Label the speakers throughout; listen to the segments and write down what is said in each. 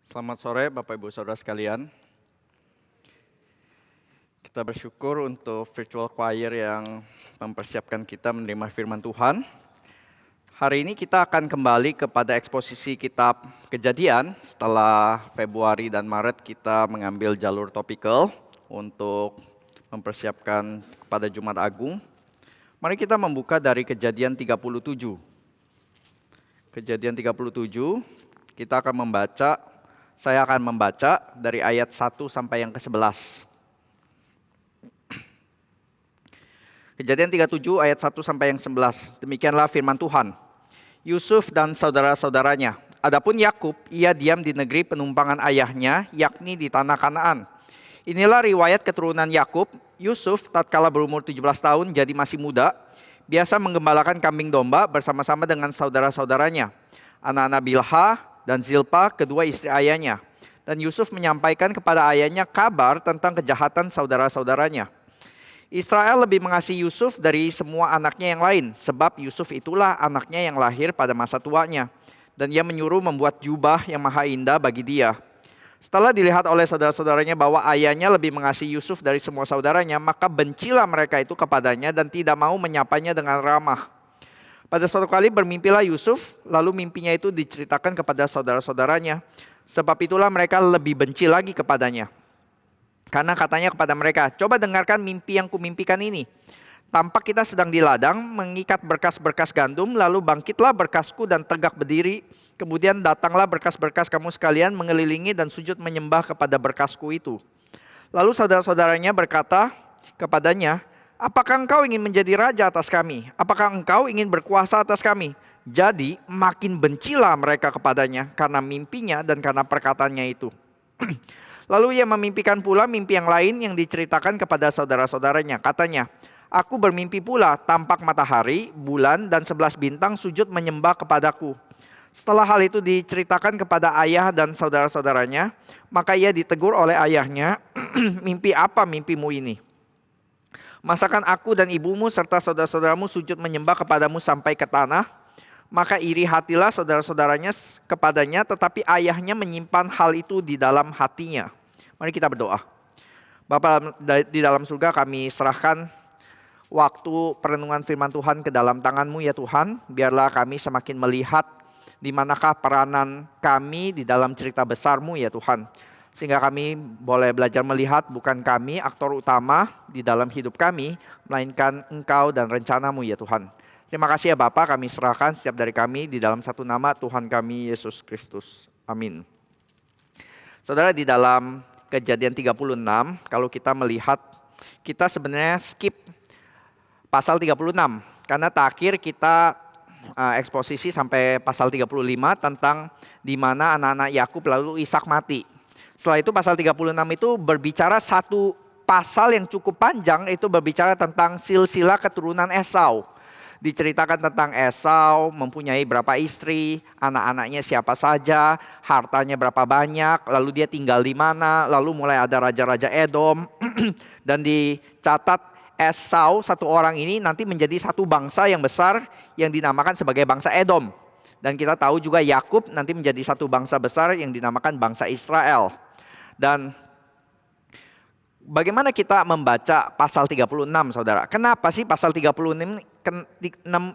Speaker 1: Selamat sore Bapak Ibu Saudara sekalian. Kita bersyukur untuk virtual choir yang mempersiapkan kita menerima firman Tuhan. Hari ini kita akan kembali kepada eksposisi kitab Kejadian. Setelah Februari dan Maret kita mengambil jalur topikal untuk mempersiapkan kepada Jumat Agung. Mari kita membuka dari Kejadian 37. Kejadian 37, kita akan membaca. Saya akan membaca dari ayat 1 sampai yang ke-11. Kejadian 37 ayat 1 sampai yang 11. Demikianlah firman Tuhan. Yusuf dan saudara-saudaranya. Adapun Yakub, ia diam di negeri penumpangan ayahnya, yakni di tanah Kanaan. Inilah riwayat keturunan Yakub. Yusuf tatkala berumur 17 tahun jadi masih muda, biasa menggembalakan kambing domba bersama-sama dengan saudara-saudaranya, anak-anak Bilha dan Zilpa, kedua istri ayahnya. Dan Yusuf menyampaikan kepada ayahnya kabar tentang kejahatan saudara-saudaranya. Israel lebih mengasihi Yusuf dari semua anaknya yang lain, sebab Yusuf itulah anaknya yang lahir pada masa tuanya. Dan ia menyuruh membuat jubah yang maha indah bagi dia. Setelah dilihat oleh saudara-saudaranya bahwa ayahnya lebih mengasihi Yusuf dari semua saudaranya, maka bencilah mereka itu kepadanya dan tidak mau menyapanya dengan ramah. Pada suatu kali bermimpilah Yusuf, lalu mimpinya itu diceritakan kepada saudara-saudaranya. Sebab itulah mereka lebih benci lagi kepadanya. Karena katanya kepada mereka, coba dengarkan mimpi yang kumimpikan ini. Tampak kita sedang di ladang, mengikat berkas-berkas gandum, lalu bangkitlah berkasku dan tegak berdiri. Kemudian datanglah berkas-berkas kamu sekalian mengelilingi dan sujud menyembah kepada berkasku itu. Lalu saudara-saudaranya berkata kepadanya, apakah engkau ingin menjadi raja atas kami? Apakah engkau ingin berkuasa atas kami? Jadi makin bencilah mereka kepadanya karena mimpinya dan karena perkataannya itu. Lalu ia memimpikan pula mimpi yang lain yang diceritakan kepada saudara-saudaranya. Katanya, aku bermimpi pula tampak matahari, bulan dan 11 bintang sujud menyembah kepadaku. Setelah hal itu diceritakan kepada ayah dan saudara-saudaranya, maka ia ditegur oleh ayahnya, mimpi apa mimpimu ini? Masakan aku dan ibumu serta saudara-saudaramu sujud menyembah kepadamu sampai ke tanah? Maka iri hatilah saudara-saudaranya kepadanya, tetapi ayahnya menyimpan hal itu di dalam hatinya. Mari kita berdoa. Bapa di dalam surga, kami serahkan waktu perenungan firman Tuhan ke dalam tangan-Mu ya Tuhan. Biarlah kami semakin melihat di manakah peranan kami di dalam cerita besar-Mu ya Tuhan. Sehingga kami boleh belajar melihat bukan kami aktor utama di dalam hidup kami, melainkan Engkau dan rencana-Mu ya Tuhan. Terima kasih ya Bapa, kami serahkan setiap dari kami di dalam satu nama Tuhan kami Yesus Kristus. Amin. Saudara, di dalam Kejadian 36, kalau kita melihat, kita sebenarnya skip pasal 36. Karena terakhir kita eksposisi sampai pasal 35 tentang di mana anak-anak Yakub lalu Ishak mati. Setelah itu pasal 36 itu berbicara satu pasal yang cukup panjang, itu berbicara tentang silsilah keturunan Esau. Diceritakan tentang Esau mempunyai berapa istri, anak-anaknya siapa saja, hartanya berapa banyak, lalu dia tinggal di mana, lalu mulai ada raja-raja Edom. Dan dicatat Esau satu orang ini nanti menjadi satu bangsa yang besar yang dinamakan sebagai bangsa Edom. Dan kita tahu juga Yakub nanti menjadi satu bangsa besar yang dinamakan bangsa Israel. Dan bagaimana kita membaca pasal 36 saudara? Kenapa sih pasal 36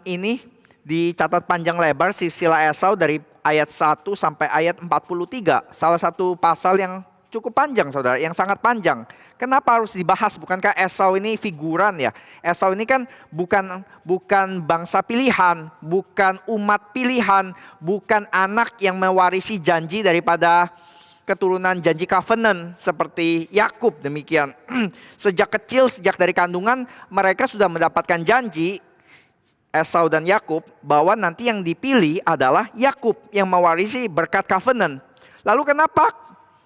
Speaker 1: ini dicatat panjang lebar silsilah Esau dari ayat 1 sampai ayat 43. Salah satu pasal yang cukup panjang saudara, yang sangat panjang. Kenapa harus dibahas? Bukankah Esau ini figuran ya? Esau ini kan bukan bangsa pilihan, bukan umat pilihan, bukan anak yang mewarisi janji daripada keturunan janji covenant seperti Yakub demikian. Sejak kecil, sejak dari kandungan mereka sudah mendapatkan janji, Esau dan Yakub, bahwa nanti yang dipilih adalah Yakub yang mewarisi berkat covenant. Lalu kenapa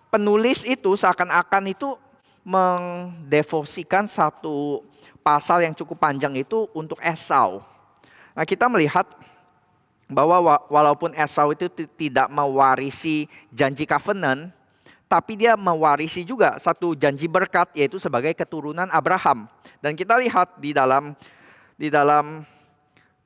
Speaker 1: penulis itu seakan-akan itu mendevosikan satu pasal yang cukup panjang itu untuk Esau? Nah, kita melihat bahwa walaupun Esau itu tidak mewarisi janji covenant, tapi dia mewarisi juga satu janji berkat, yaitu sebagai keturunan Abraham. Dan kita lihat di dalam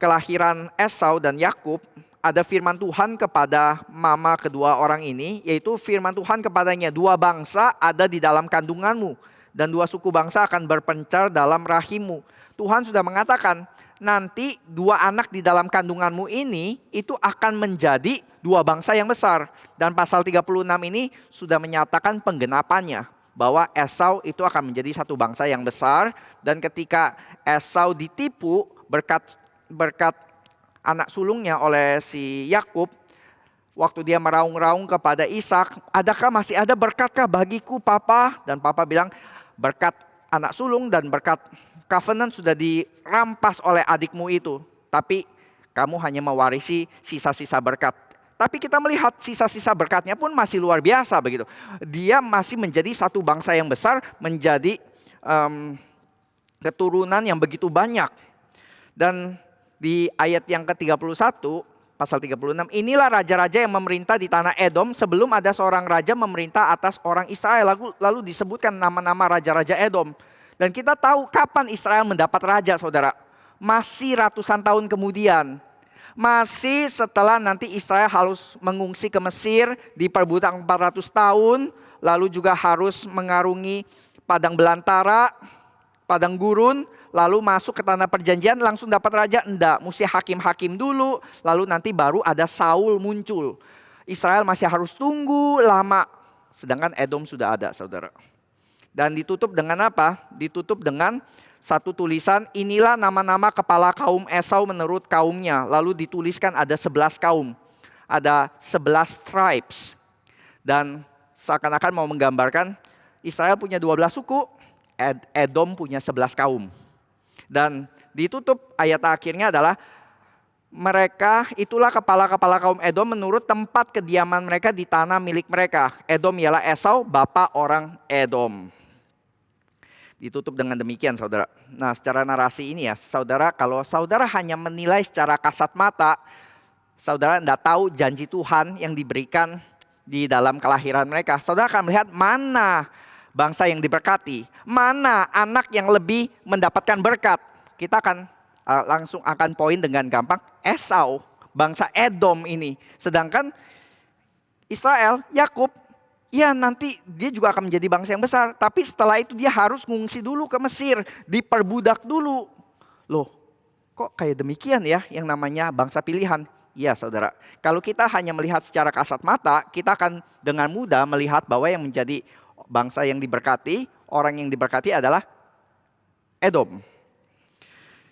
Speaker 1: kelahiran Esau dan Yakub, ada firman Tuhan kepada mama kedua orang ini, yaitu firman Tuhan kepadanya, 2 bangsa ada di dalam kandunganmu, dan 2 suku bangsa akan berpencar dalam rahimmu. Tuhan sudah mengatakan, nanti 2 anak di dalam kandunganmu ini, itu akan menjadi 2 bangsa yang besar. Dan pasal 36 ini sudah menyatakan penggenapannya, bahwa Esau itu akan menjadi 1 bangsa yang besar. Dan ketika Esau ditipu berkat anak sulungnya oleh si Yakub, waktu dia meraung-raung kepada Ishak, adakah masih ada berkatkah bagiku papa? Dan papa bilang, berkat anak sulung dan berkat covenant sudah dirampas oleh adikmu itu, tapi kamu hanya mewarisi sisa-sisa berkat. Tapi kita melihat sisa-sisa berkatnya pun masih luar biasa begitu. Dia masih menjadi 1 bangsa yang besar, menjadi keturunan yang begitu banyak. Dan di ayat yang ke-31, pasal 36, inilah raja-raja yang memerintah di tanah Edom sebelum ada seorang raja memerintah atas orang Israel. Lalu disebutkan nama-nama raja-raja Edom. Dan kita tahu kapan Israel mendapat raja, saudara. Masih ratusan tahun kemudian. Masih setelah nanti Israel harus mengungsi ke Mesir, diperbudak 400 tahun. Lalu juga harus mengarungi padang belantara, padang gurun. Lalu masuk ke tanah perjanjian langsung dapat raja, enggak, mesti hakim-hakim dulu, lalu nanti baru ada Saul muncul. Israel masih harus tunggu lama, sedangkan Edom sudah ada, saudara. Dan ditutup dengan apa? Ditutup dengan satu tulisan, inilah nama-nama kepala kaum Esau menurut kaumnya. Lalu dituliskan ada 11 kaum, ada 11 tribes. Dan seakan-akan mau menggambarkan Israel punya 12 suku, Edom punya 11 kaum. Dan ditutup ayat akhirnya adalah mereka itulah kepala-kepala kaum Edom menurut tempat kediaman mereka di tanah milik mereka. Edom ialah Esau, bapak orang Edom. Ditutup dengan demikian, saudara. Nah, secara narasi ini ya, saudara, kalau saudara hanya menilai secara kasat mata, saudara tidak tahu janji Tuhan yang diberikan di dalam kelahiran mereka. Saudara akan melihat mana bangsa yang diberkati, mana anak yang lebih mendapatkan berkat. Kita akan langsung akan poin dengan gampang, Esau, bangsa Edom ini. Sedangkan Israel, Yakub, ya nanti dia juga akan menjadi bangsa yang besar. Tapi setelah itu dia harus mengungsi dulu ke Mesir, diperbudak dulu. Loh, kok kayak demikian ya yang namanya bangsa pilihan? Iya, saudara. Kalau kita hanya melihat secara kasat mata, kita akan dengan mudah melihat bahwa yang menjadi bangsa yang diberkati, orang yang diberkati adalah Edom.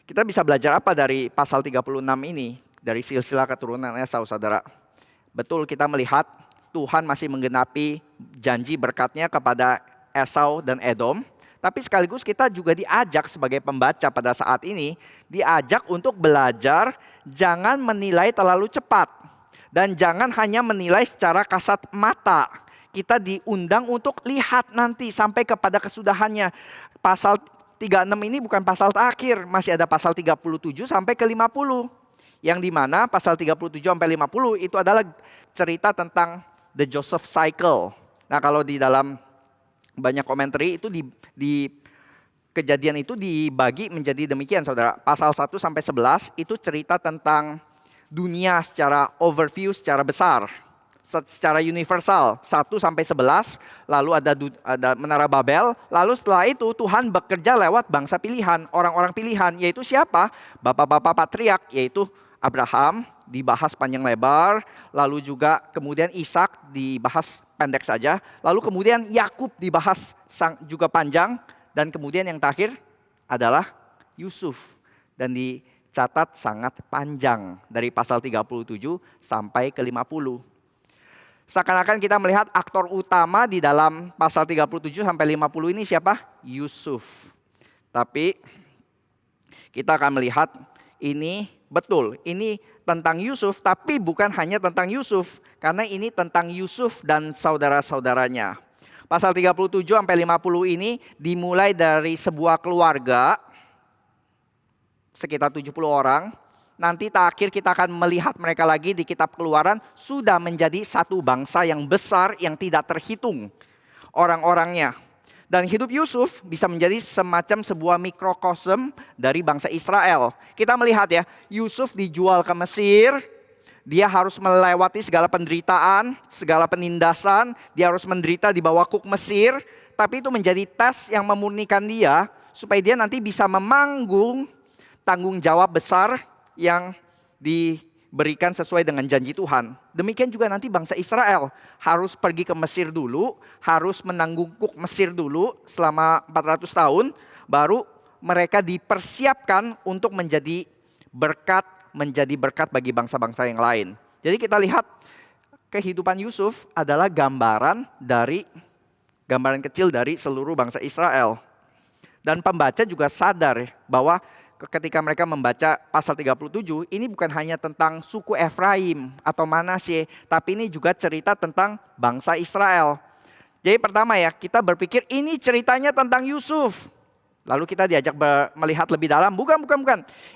Speaker 1: Kita bisa belajar apa dari pasal 36 ini? Dari silsilah keturunan Esau, saudara. Betul, kita melihat Tuhan masih menggenapi janji berkatnya kepada Esau dan Edom. Tapi sekaligus kita juga diajak sebagai pembaca pada saat ini, diajak untuk belajar jangan menilai terlalu cepat. Dan jangan hanya menilai secara kasat mata. Kita diundang untuk lihat nanti sampai kepada kesudahannya. Pasal 36 ini bukan pasal terakhir, masih ada pasal 37 sampai ke 50. Yang dimana pasal 37 sampai 50 itu adalah cerita tentang the Joseph cycle. Nah, kalau di dalam banyak komentari itu di kejadian itu dibagi menjadi demikian, saudara. Pasal 1 sampai 11 itu cerita tentang dunia secara overview, secara besar. Secara universal 1 sampai 11, lalu ada Menara Babel, lalu setelah itu Tuhan bekerja lewat bangsa pilihan, orang-orang pilihan, yaitu siapa? Bapak-bapak patriark, yaitu Abraham dibahas panjang lebar, lalu juga kemudian Ishak dibahas pendek saja, lalu kemudian Yakub dibahas juga panjang, dan kemudian yang terakhir adalah Yusuf, dan dicatat sangat panjang dari pasal 37 sampai ke 50. Seakan-akan kita melihat aktor utama di dalam pasal 37 sampai 50 ini siapa? Yusuf. Tapi kita akan melihat ini betul, ini tentang Yusuf, tapi bukan hanya tentang Yusuf, karena ini tentang Yusuf dan saudara-saudaranya. Pasal 37 sampai 50 ini dimulai dari sebuah keluarga sekitar 70 orang. Nanti terakhir kita akan melihat mereka lagi di kitab Keluaran sudah menjadi satu bangsa yang besar yang tidak terhitung orang-orangnya. Dan hidup Yusuf bisa menjadi semacam sebuah mikrokosm dari bangsa Israel. Kita melihat ya, Yusuf dijual ke Mesir, Dia harus melewati segala penderitaan, segala penindasan. Dia harus menderita di bawah kuk Mesir. Tapi itu menjadi tes yang memurnikan dia supaya dia nanti bisa memanggung tanggung jawab besar yang diberikan sesuai dengan janji Tuhan. Demikian juga nanti bangsa Israel harus pergi ke Mesir dulu, harus menanggung kuk Mesir dulu selama 400 tahun, baru mereka dipersiapkan untuk menjadi berkat bagi bangsa-bangsa yang lain. Jadi kita lihat kehidupan Yusuf adalah gambaran kecil dari seluruh bangsa Israel. Dan pembaca juga sadar bahwa ketika mereka membaca pasal 37, ini bukan hanya tentang suku Efraim atau Manasye, tapi ini juga cerita tentang bangsa Israel. Jadi pertama ya, kita berpikir ini ceritanya tentang Yusuf. Lalu kita diajak melihat lebih dalam, bukan.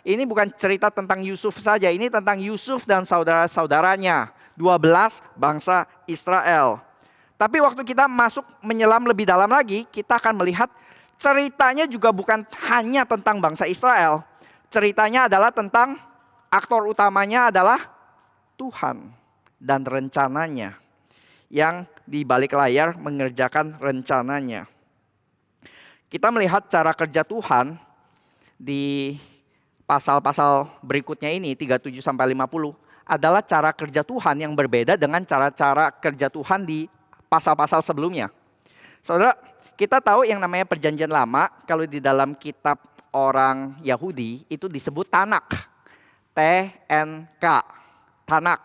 Speaker 1: Ini bukan cerita tentang Yusuf saja, ini tentang Yusuf dan saudara-saudaranya, 12 bangsa Israel. Tapi waktu kita masuk menyelam lebih dalam lagi, kita akan melihat ceritanya juga bukan hanya tentang bangsa Israel. Ceritanya adalah tentang aktor utamanya adalah Tuhan dan rencananya. Yang di balik layar mengerjakan rencananya. Kita melihat cara kerja Tuhan di pasal-pasal berikutnya ini, 37-50, adalah cara kerja Tuhan yang berbeda dengan cara-cara kerja Tuhan di pasal-pasal sebelumnya. Saudara, kita tahu yang namanya perjanjian lama, kalau di dalam kitab orang Yahudi, itu disebut Tanak. T-N-K. Tanak.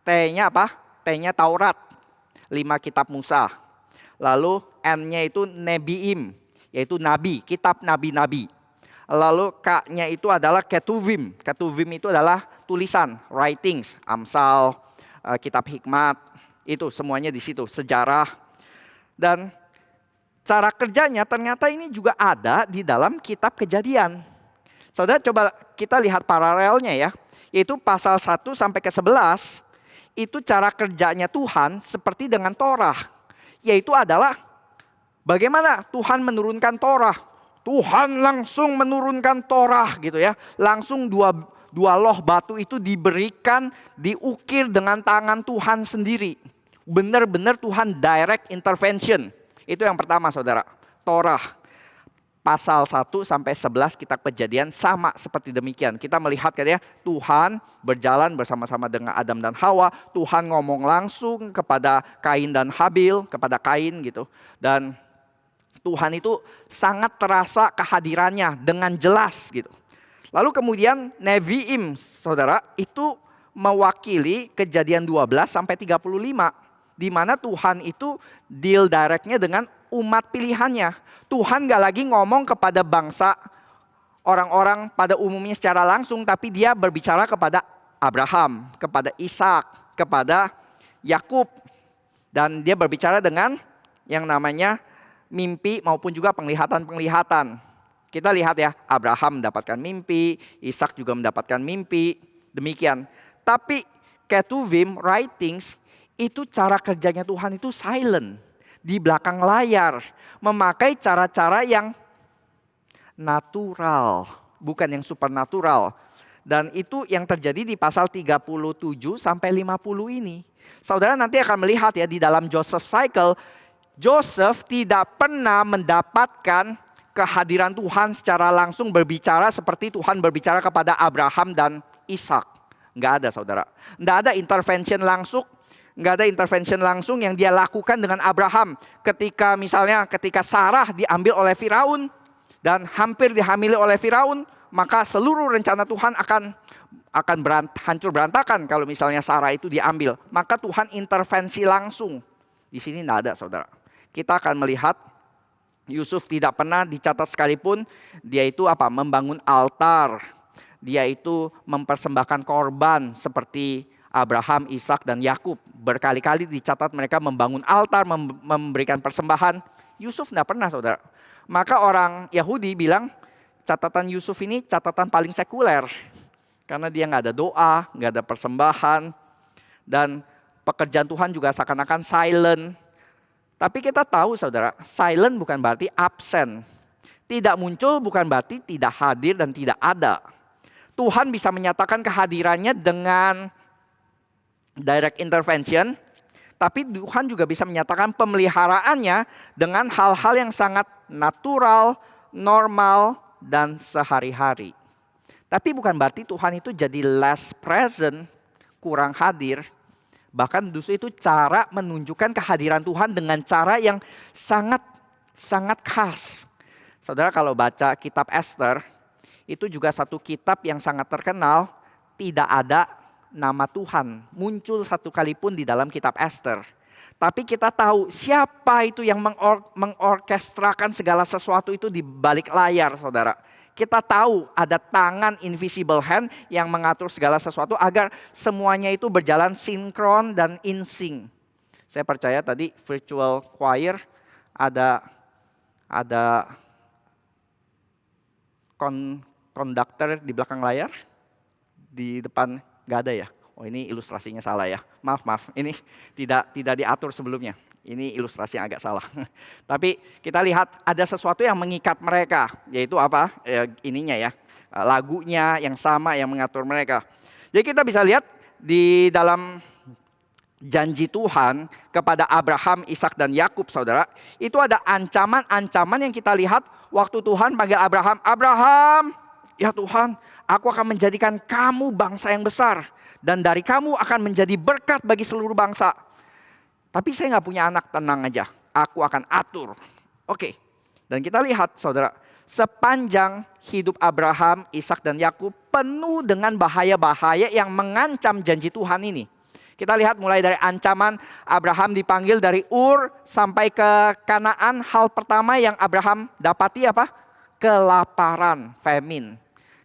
Speaker 1: T-nya apa? T-nya Taurat. 5 kitab Musa. Lalu N-nya itu Nebiim, yaitu nabi, kitab nabi-nabi. Lalu K-nya itu adalah Ketuvim. Ketuvim itu adalah tulisan, writings, Amsal, kitab hikmat, itu semuanya di situ, sejarah. Dan cara kerjanya ternyata ini juga ada di dalam kitab Kejadian. Saudara coba kita lihat paralelnya ya, yaitu pasal 1 sampai ke 11, itu cara kerjanya Tuhan seperti dengan Torah, yaitu adalah bagaimana Tuhan menurunkan Torah. Tuhan langsung menurunkan Torah gitu ya. Langsung dua loh batu itu diberikan, diukir dengan tangan Tuhan sendiri. Benar-benar Tuhan direct intervention. Itu yang pertama saudara. Torah. Pasal 1 sampai 11 kitab Kejadian sama seperti demikian. Kita melihat katanya Tuhan berjalan bersama-sama dengan Adam dan Hawa. Tuhan ngomong langsung kepada Kain dan Habil, kepada Kain gitu. Dan Tuhan itu sangat terasa kehadirannya dengan jelas gitu. Lalu kemudian Neviim saudara itu mewakili Kejadian 12 sampai 35. Di mana Tuhan itu deal directnya dengan umat pilihannya. Tuhan gak lagi ngomong kepada bangsa orang-orang pada umumnya secara langsung, tapi dia berbicara kepada Abraham, kepada Ishak, kepada Yakub. Dan dia berbicara dengan yang namanya mimpi maupun juga penglihatan-penglihatan. Kita lihat ya, Abraham mendapatkan mimpi, Ishak juga mendapatkan mimpi, demikian. Tapi Ketuvim, writings, itu cara kerjanya Tuhan itu silent. Di belakang layar. Memakai cara-cara yang natural. Bukan yang supernatural. Dan itu yang terjadi di pasal 37 sampai 50 ini. Saudara nanti akan melihat ya di dalam Joseph Cycle. Joseph tidak pernah mendapatkan kehadiran Tuhan secara langsung berbicara seperti Tuhan berbicara kepada Abraham dan Ishak. Nggak ada saudara. Nggak ada intervention langsung. Nggak ada intervention langsung yang dia lakukan dengan Abraham. Ketika Sarah diambil oleh Firaun dan hampir dihamili oleh Firaun, maka seluruh rencana Tuhan akan hancur berantakan kalau misalnya Sarah itu diambil. Maka Tuhan intervensi langsung. Di sini nggak ada saudara. Kita akan melihat Yusuf tidak pernah dicatat sekalipun dia itu membangun altar. Dia itu mempersembahkan korban seperti Abraham, Ishak, dan Yakub. Berkali-kali dicatat mereka membangun altar, memberikan persembahan. Yusuf tidak pernah saudara. Maka orang Yahudi bilang catatan Yusuf ini catatan paling sekuler. Karena dia nggak ada doa, nggak ada persembahan. Dan pekerjaan Tuhan juga seakan-akan silent. Tapi kita tahu saudara, silent bukan berarti absen. Tidak muncul bukan berarti tidak hadir dan tidak ada. Tuhan bisa menyatakan kehadirannya dengan direct intervention, tapi Tuhan juga bisa menyatakan pemeliharaannya dengan hal-hal yang sangat natural, normal, dan sehari-hari. Tapi bukan berarti Tuhan itu jadi less present, kurang hadir. Bahkan justru itu cara menunjukkan kehadiran Tuhan dengan cara yang sangat khas. Saudara kalau baca kitab Esther, itu juga satu kitab yang sangat terkenal, tidak ada nama Tuhan muncul satu kali pun di dalam kitab Esther. Tapi kita tahu siapa itu yang mengorkestrakan segala sesuatu itu di balik layar, saudara. Kita tahu ada tangan invisible hand yang mengatur segala sesuatu agar semuanya itu berjalan sinkron dan in sync. Saya percaya tadi virtual choir ada konduktor di belakang layar, di depan nggak ada ya? Oh ini ilustrasinya salah ya. Maaf. Ini tidak diatur sebelumnya. Ini ilustrasi yang agak salah. Tapi kita lihat ada sesuatu yang mengikat mereka. Yaitu apa? Ininya ya. Lagunya yang sama yang mengatur mereka. Jadi kita bisa lihat di dalam janji Tuhan kepada Abraham, Ishak dan Yakub, saudara. Itu ada ancaman-ancaman yang kita lihat waktu Tuhan panggil Abraham. Abraham, ya Tuhan, aku akan menjadikan kamu bangsa yang besar. Dan dari kamu akan menjadi berkat bagi seluruh bangsa. Tapi saya nggak punya anak, tenang aja. Aku akan atur. Oke. Dan kita lihat saudara, sepanjang hidup Abraham, Ishak dan Yakub penuh dengan bahaya-bahaya yang mengancam janji Tuhan ini. Kita lihat mulai dari ancaman Abraham dipanggil dari Ur sampai ke Kanaan. Hal pertama yang Abraham dapati apa? Kelaparan, famine.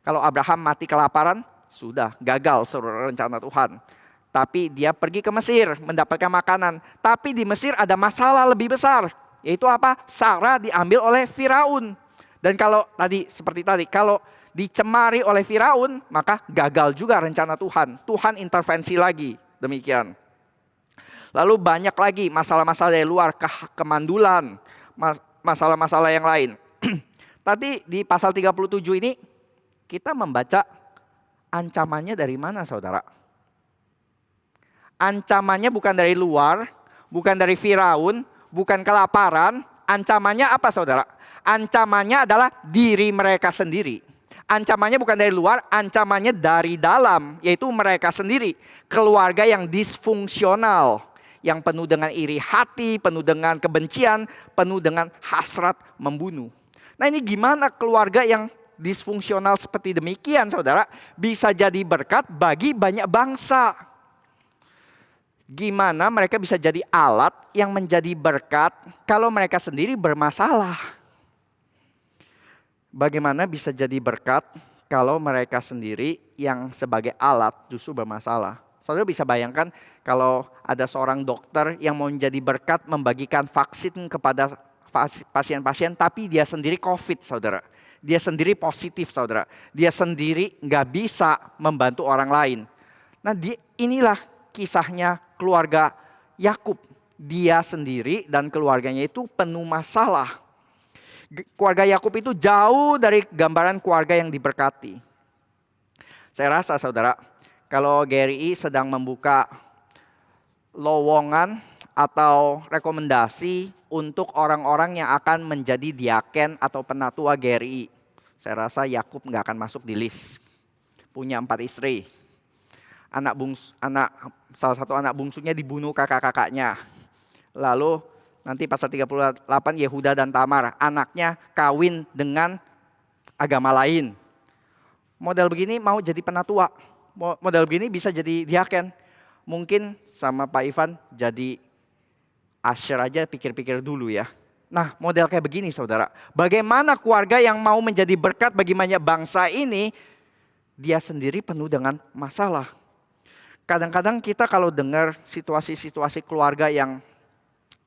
Speaker 1: Kalau Abraham mati kelaparan, sudah gagal seluruh rencana Tuhan. Tapi dia pergi ke Mesir mendapatkan makanan. Tapi di Mesir ada masalah lebih besar. Yaitu apa? Sarah diambil oleh Firaun. Dan kalau seperti tadi, kalau dicemari oleh Firaun, maka gagal juga rencana Tuhan. Tuhan intervensi lagi. Demikian. Lalu banyak lagi masalah-masalah dari luar, kemandulan, masalah-masalah yang lain. Tadi di pasal 37 ini kita membaca ancamannya dari mana, saudara? Ancamannya bukan dari luar, bukan dari Firaun, bukan kelaparan. Ancamannya apa, saudara? Ancamannya adalah diri mereka sendiri. Ancamannya bukan dari luar, ancamannya dari dalam, yaitu mereka sendiri. Keluarga yang disfungsional, yang penuh dengan iri hati, penuh dengan kebencian, penuh dengan hasrat membunuh. Nah ini gimana keluarga yang disfungsional seperti demikian, saudara, bisa jadi berkat bagi banyak bangsa? Gimana mereka bisa jadi alat yang menjadi berkat kalau mereka sendiri bermasalah? Bagaimana bisa jadi berkat kalau mereka sendiri yang sebagai alat justru bermasalah? Saudara bisa bayangkan kalau ada seorang dokter yang mau menjadi berkat membagikan vaksin kepada pasien-pasien, tapi dia sendiri COVID, saudara. Dia sendiri positif, saudara. Dia sendiri nggak bisa membantu orang lain. Nah, inilah kisahnya keluarga Yakub. Dia sendiri dan keluarganya itu penuh masalah. Keluarga Yakub itu jauh dari gambaran keluarga yang diberkati. Saya rasa, saudara, kalau GRI sedang membuka lowongan atau rekomendasi untuk orang-orang yang akan menjadi diaken atau penatua GRI, saya rasa Yakub nggak akan masuk di list. Punya 4 istri. Salah satu anak bungsunya dibunuh kakak-kakaknya. Lalu nanti pasal 38 Yehuda dan Tamar, anaknya kawin dengan agama lain. Model begini mau jadi penatua. Model begini bisa jadi diaken. Mungkin sama Pak Ivan jadi usher aja, pikir-pikir dulu ya. Nah, model kayak begini, saudara. Bagaimana keluarga yang mau menjadi berkat bagi banyak bangsa ini, dia sendiri penuh dengan masalah. Kadang-kadang kita kalau dengar situasi-situasi keluarga yang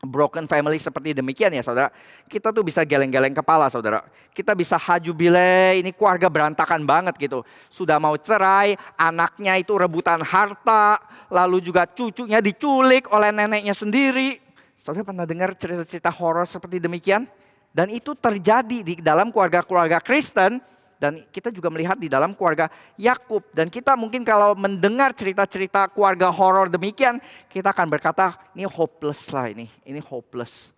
Speaker 1: broken family seperti demikian ya, saudara, kita tuh bisa geleng-geleng kepala, saudara. Kita bisa hajubile, ini keluarga berantakan banget gitu. Sudah mau cerai, anaknya itu rebutan harta, lalu juga cucunya diculik oleh neneknya sendiri. Saudara pernah dengar cerita-cerita horor seperti demikian? Dan itu terjadi di dalam keluarga-keluarga Kristen Dan kita juga melihat di dalam keluarga Yakub. Dan kita mungkin kalau mendengar cerita-cerita keluarga horor demikian, kita akan berkata, ini hopeless lah ini hopeless.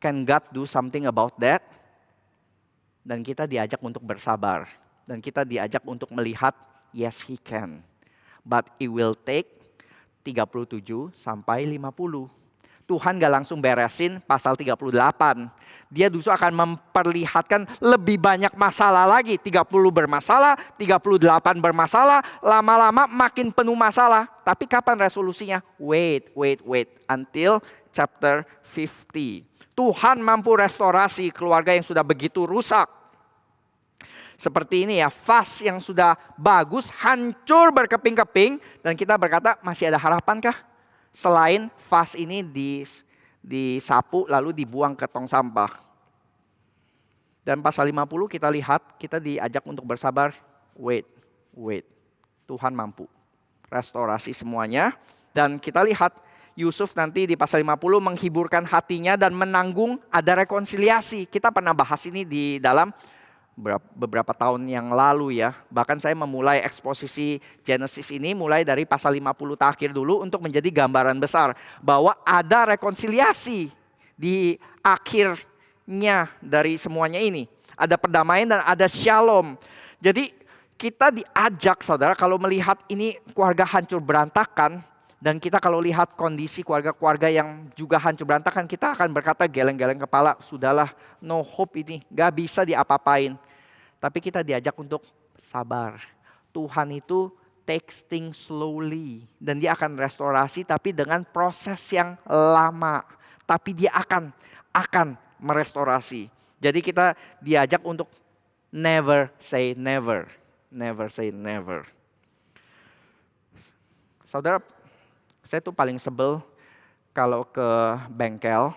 Speaker 1: Can God do something about that? Dan kita diajak untuk bersabar. Dan kita diajak untuk melihat, yes he can. But it will take 37 sampai 50. Tuhan gak langsung beresin pasal 38. Dia justru akan memperlihatkan lebih banyak masalah lagi. 30 bermasalah, 38 bermasalah, lama-lama makin penuh masalah. Tapi kapan resolusinya? Wait. Until chapter 50. Tuhan mampu restorasi keluarga yang sudah begitu rusak. Seperti ini ya, vas yang sudah bagus, hancur berkeping-keping. Dan kita berkata, masih ada harapan kah? Selain vas ini disapu lalu dibuang ke tong sampah. Dan pasal 50 kita lihat, kita diajak untuk bersabar. Wait. Tuhan mampu restorasi semuanya. Dan kita lihat Yusuf nanti di pasal 50 menghiburkan hatinya dan menanggung ada rekonsiliasi. Kita pernah bahas ini di dalam beberapa tahun yang lalu ya. Bahkan saya memulai eksposisi Genesis ini mulai dari pasal 50 terakhir dulu untuk menjadi gambaran besar. Bahwa ada rekonsiliasi di akhirnya dari semuanya ini. Ada perdamaian dan ada shalom. Jadi kita diajak saudara kalau melihat ini keluarga hancur berantakan. Dan kita kalau lihat kondisi keluarga-keluarga yang juga hancur berantakan, kita akan berkata geleng-geleng kepala, sudahlah, no hope ini, gak bisa diapa-apain. Tapi kita diajak untuk sabar. Tuhan itu takes things slowly. Dan dia akan restorasi tapi dengan proses yang lama. Tapi dia akan merestorasi. Jadi kita diajak untuk never say never. Never say never. Saudara, saya tuh paling sebel kalau ke bengkel,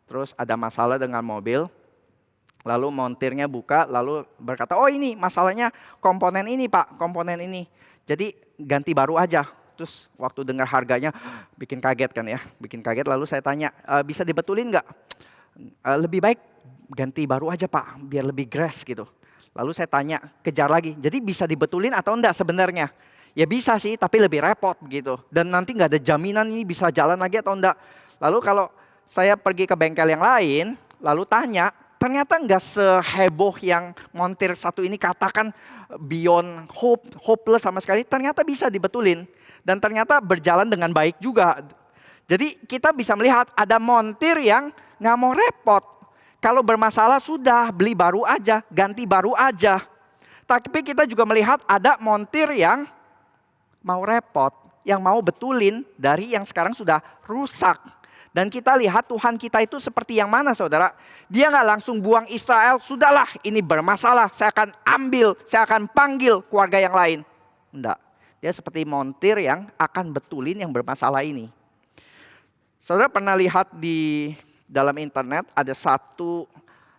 Speaker 1: terus ada masalah dengan mobil, lalu montirnya buka, lalu berkata, oh ini masalahnya komponen ini pak, komponen ini. Jadi ganti baru aja. Terus waktu dengar harganya, bikin kaget kan ya, bikin kaget. Lalu saya tanya, bisa dibetulin nggak? Lebih baik ganti baru aja pak, biar lebih grass gitu. Lalu saya tanya, kejar lagi, jadi bisa dibetulin atau enggak sebenarnya? Ya bisa sih, tapi lebih repot gitu. Dan nanti nggak ada jaminan ini bisa jalan lagi atau enggak. Lalu kalau saya pergi ke bengkel yang lain, lalu tanya, ternyata nggak seheboh yang montir satu ini katakan beyond hopeless sama sekali. Ternyata bisa dibetulin. Dan ternyata berjalan dengan baik juga. Jadi kita bisa melihat ada montir yang nggak mau repot. Kalau bermasalah sudah beli baru aja, ganti baru aja. Tapi kita juga melihat ada montir yang mau repot, yang mau betulin dari yang sekarang sudah rusak. Dan kita lihat Tuhan kita itu seperti yang mana saudara? Dia nggak langsung buang Israel, sudahlah ini bermasalah, saya akan ambil, saya akan panggil keluarga yang lain. Enggak, dia seperti montir yang akan betulin yang bermasalah ini. Saudara pernah lihat di dalam internet ada satu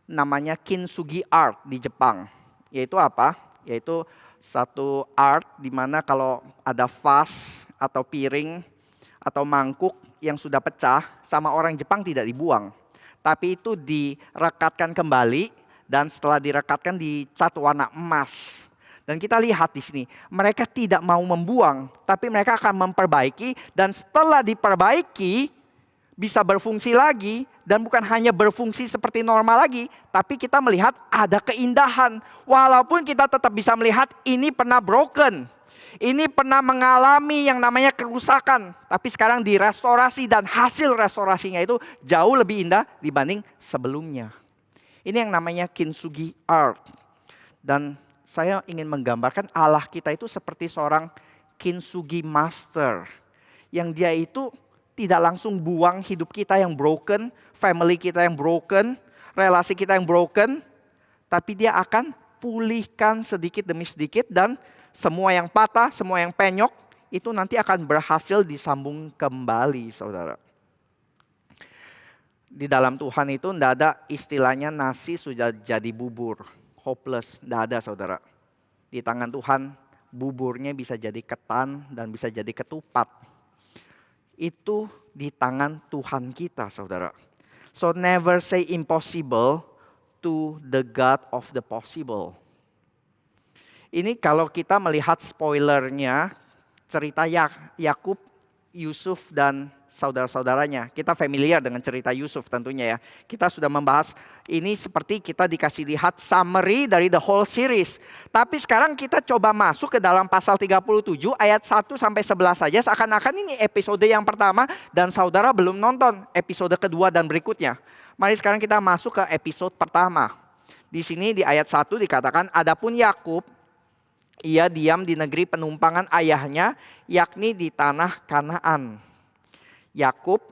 Speaker 1: namanya Kintsugi Art di Jepang. Yaitu apa? Yaitu satu art di mana kalau ada vas atau piring atau mangkuk yang sudah pecah sama orang Jepang tidak dibuang. Tapi itu direkatkan kembali dan setelah direkatkan dicat warna emas. Dan kita lihat di sini, mereka tidak mau membuang, tapi mereka akan memperbaiki dan setelah diperbaiki bisa berfungsi lagi. Dan bukan hanya berfungsi seperti normal lagi, tapi kita melihat ada keindahan. Walaupun kita tetap bisa melihat ini pernah broken. Ini pernah mengalami yang namanya kerusakan. Tapi sekarang direstorasi dan hasil restorasinya itu jauh lebih indah dibanding sebelumnya. Ini yang namanya Kintsugi Art. Dan saya ingin menggambarkan Allah kita itu seperti seorang Kintsugi Master. Yang dia itu tidak langsung buang hidup kita yang broken, family kita yang broken, relasi kita yang broken. Tapi dia akan pulihkan sedikit demi sedikit dan semua yang patah, semua yang penyok, itu nanti akan berhasil disambung kembali saudara. Di dalam Tuhan itu tidak ada istilahnya nasi sudah jadi bubur, hopeless, tidak ada saudara. Di tangan Tuhan buburnya bisa jadi ketan dan bisa jadi ketupat. Itu di tangan Tuhan kita saudara. So never say impossible to the God of the possible. Ini kalau kita melihat spoilernya, cerita Yakub, Yusuf, dan saudara-saudaranya. Kita familiar dengan cerita Yusuf tentunya ya. Kita sudah membahas ini seperti kita dikasih lihat summary dari the whole series. Tapi sekarang kita coba masuk ke dalam pasal 37 ayat 1 sampai 11 saja. Seakan-akan ini episode yang pertama dan saudara belum nonton episode kedua dan berikutnya. Mari sekarang kita masuk ke episode pertama. Di sini di ayat 1 dikatakan, adapun Yakub, ia diam di negeri penumpangan ayahnya, yakni di tanah Kanaan. Yakub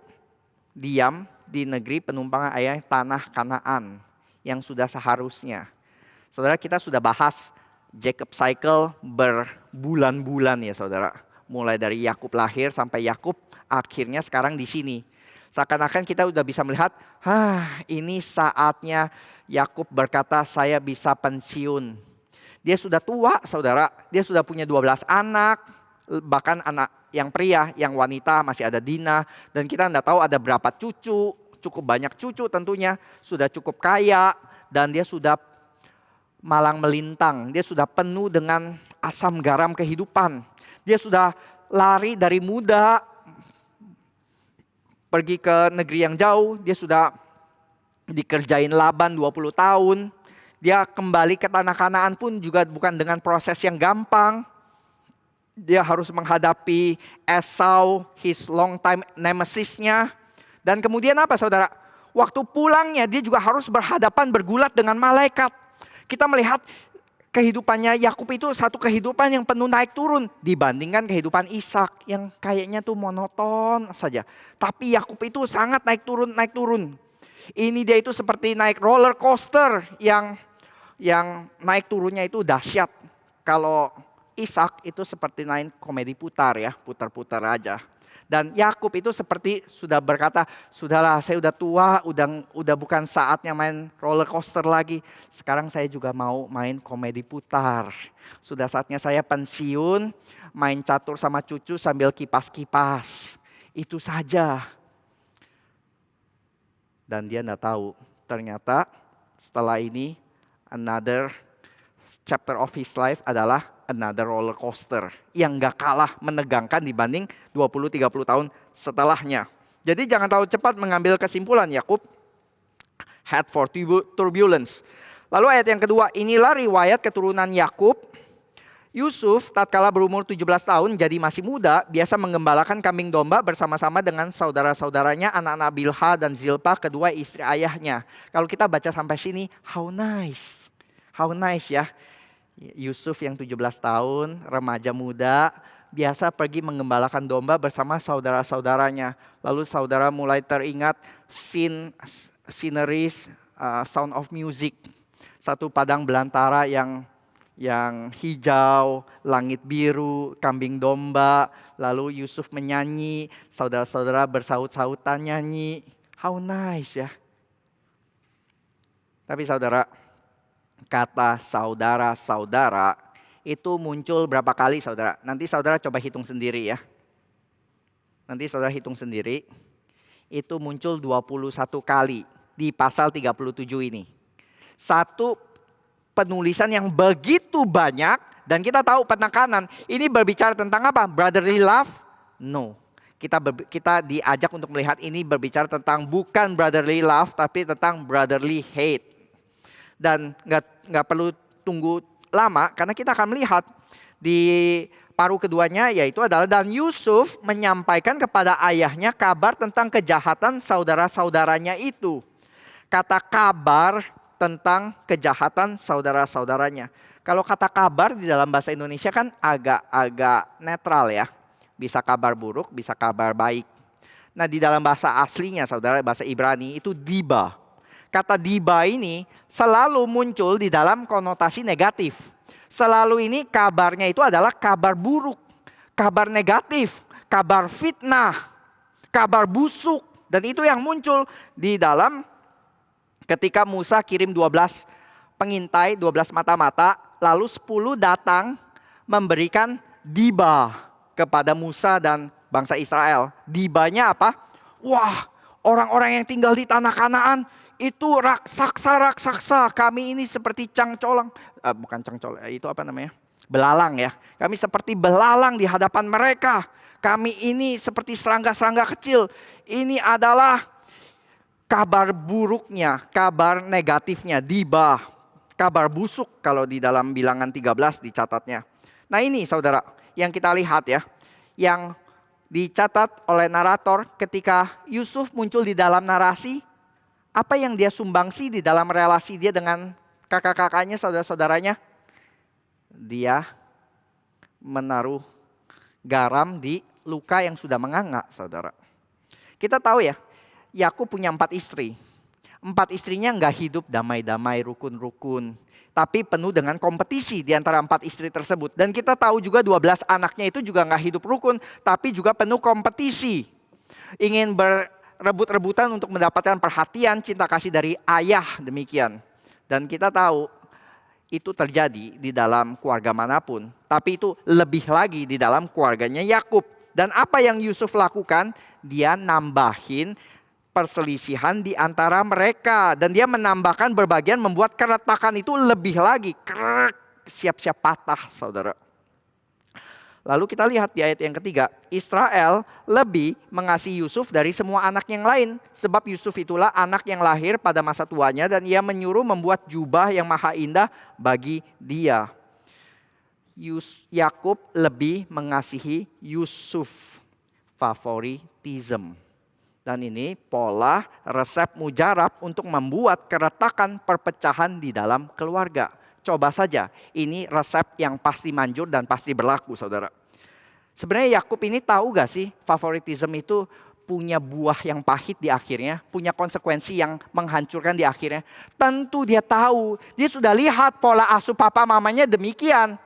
Speaker 1: diam di negeri penumpangan ayahnya, tanah Kanaan, yang sudah seharusnya. Saudara, kita sudah bahas Jacob cycle berbulan-bulan ya saudara. Mulai dari Yakub lahir sampai Yakub akhirnya sekarang di sini. Seakan-akan kita sudah bisa melihat, ini saatnya Yakub berkata, saya bisa pensiun. Dia sudah tua saudara, dia sudah punya 12 anak, bahkan anak yang pria, yang wanita masih ada Dina. Dan kita tidak tahu ada berapa cucu, cukup banyak cucu tentunya, sudah cukup kaya. Dan dia sudah malang melintang, dia sudah penuh dengan asam garam kehidupan. Dia sudah lari dari muda, pergi ke negeri yang jauh, dia sudah dikerjain Laban 20 tahun. Dia kembali ke tanah Kanaan pun juga bukan dengan proses yang gampang. Dia harus menghadapi Esau, his long time nemesisnya. Dan kemudian apa saudara? Waktu pulangnya dia juga harus berhadapan bergulat dengan malaikat. Kita melihat kehidupannya Yakub itu satu kehidupan yang penuh naik turun. Dibandingkan kehidupan Ishak yang kayaknya tuh monoton saja. Tapi Yakub itu sangat naik turun, naik turun. Ini dia itu seperti naik roller coaster yang naik turunnya itu dahsyat. Kalau Ishak itu seperti naik komedi putar ya, putar-putar aja. Dan Yakub itu seperti sudah berkata, sudahlah saya udah tua, udah bukan saatnya main roller coaster lagi. Sekarang saya juga mau main komedi putar. Sudah saatnya saya pensiun, main catur sama cucu sambil kipas-kipas. Itu saja. Dan dia tidak tahu, ternyata setelah ini another chapter of his life adalah another roller coaster yang gak kalah menegangkan dibanding 20-30 tahun setelahnya. Jadi jangan terlalu cepat mengambil kesimpulan. Yakub had for turbulence. Lalu ayat yang kedua, inilah riwayat keturunan Yakub. Yusuf tatkala berumur 17 tahun jadi masih muda, biasa menggembalakan kambing domba bersama-sama dengan saudara-saudaranya, anak-anak Bilha dan Zilpah, kedua istri ayahnya. Kalau kita baca sampai sini, how nice. How nice ya. Yusuf yang 17 tahun, remaja muda, biasa pergi menggembalakan domba bersama saudara-saudaranya. Lalu saudara mulai teringat sceneries, sound of music. Satu padang belantara yang hijau, langit biru, kambing domba. Lalu Yusuf menyanyi, saudara-saudara bersaut-sautan nyanyi. How nice ya. Tapi saudara, kata saudara-saudara itu muncul berapa kali saudara? Nanti saudara coba hitung sendiri ya. Nanti saudara hitung sendiri. Itu muncul 21 kali di pasal 37 ini. Satu penulisan yang begitu banyak dan kita tahu penekanan. Ini berbicara tentang apa? Brotherly love? No. Kita diajak untuk melihat ini berbicara tentang bukan brotherly love tapi tentang brotherly hate. Dan nggak perlu tunggu lama karena kita akan melihat di paruh keduanya yaitu adalah dan Yusuf menyampaikan kepada ayahnya kabar tentang kejahatan saudara-saudaranya itu. Kata kabar tentang kejahatan saudara-saudaranya. Kalau kata kabar di dalam bahasa Indonesia kan agak netral ya. Bisa kabar buruk, bisa kabar baik. Nah di dalam bahasa aslinya saudara, bahasa Ibrani itu diba. Kata diba ini selalu muncul di dalam konotasi negatif. Selalu ini kabarnya itu adalah kabar buruk, kabar negatif, kabar fitnah, kabar busuk. Dan itu yang muncul di dalam ketika Musa kirim 12 pengintai, 12 mata-mata, lalu 10 datang memberikan diba kepada Musa dan bangsa Israel. Dibanya apa? Wah, orang-orang yang tinggal di tanah Kanaan itu raksasa-raksasa. Kami ini seperti cangcolang. Bukan cangcolang, itu apa namanya? Belalang ya. Kami seperti belalang di hadapan mereka. Kami ini seperti serangga-serangga kecil. Ini adalah kabar buruknya, kabar negatifnya, dibah. Kabar busuk kalau di dalam Bilangan 13 dicatatnya. Nah ini saudara, yang kita lihat ya. Yang dicatat oleh narator ketika Yusuf muncul di dalam narasi. Apa yang dia sumbangsi di dalam relasi dia dengan kakak-kakaknya, saudara-saudaranya? Dia menaruh garam di luka yang sudah menganga, saudara. Kita tahu ya, Yakub punya 4 istri. 4 istrinya nggak hidup damai-damai, rukun-rukun. Tapi penuh dengan kompetisi di antara 4 istri tersebut. Dan kita tahu juga 12 anaknya itu juga nggak hidup rukun, tapi juga penuh kompetisi. Ingin berebut-rebutan untuk mendapatkan perhatian, cinta kasih dari ayah, demikian. Dan kita tahu itu terjadi di dalam keluarga manapun. Tapi itu lebih lagi di dalam keluarganya Yakub. Dan apa yang Yusuf lakukan? Dia nambahin perselisihan di antara mereka. Dan dia menambahkan berbagian membuat keretakan itu lebih lagi. Siap-siap patah, saudara. Lalu kita lihat di ayat yang ketiga. Israel lebih mengasihi Yusuf dari semua anak yang lain. Sebab Yusuf itulah anak yang lahir pada masa tuanya. Dan ia menyuruh membuat jubah yang maha indah bagi dia. Yakub lebih mengasihi Yusuf. Favoritism. Dan ini pola resep mujarab untuk membuat keretakan perpecahan di dalam keluarga. Coba saja, ini resep yang pasti manjur dan pasti berlaku, saudara. Sebenarnya Yakub ini tahu gak sih favoritism itu punya buah yang pahit di akhirnya, punya konsekuensi yang menghancurkan di akhirnya. Tentu dia tahu, dia sudah lihat pola asuh papa mamanya demikian.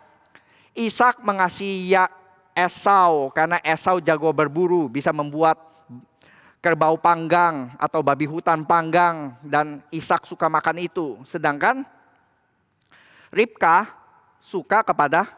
Speaker 1: Ishak mengasihi Esau karena Esau jago berburu, bisa membuat kerbau panggang atau babi hutan panggang, dan Ishak suka makan itu. Sedangkan Ribka suka kepada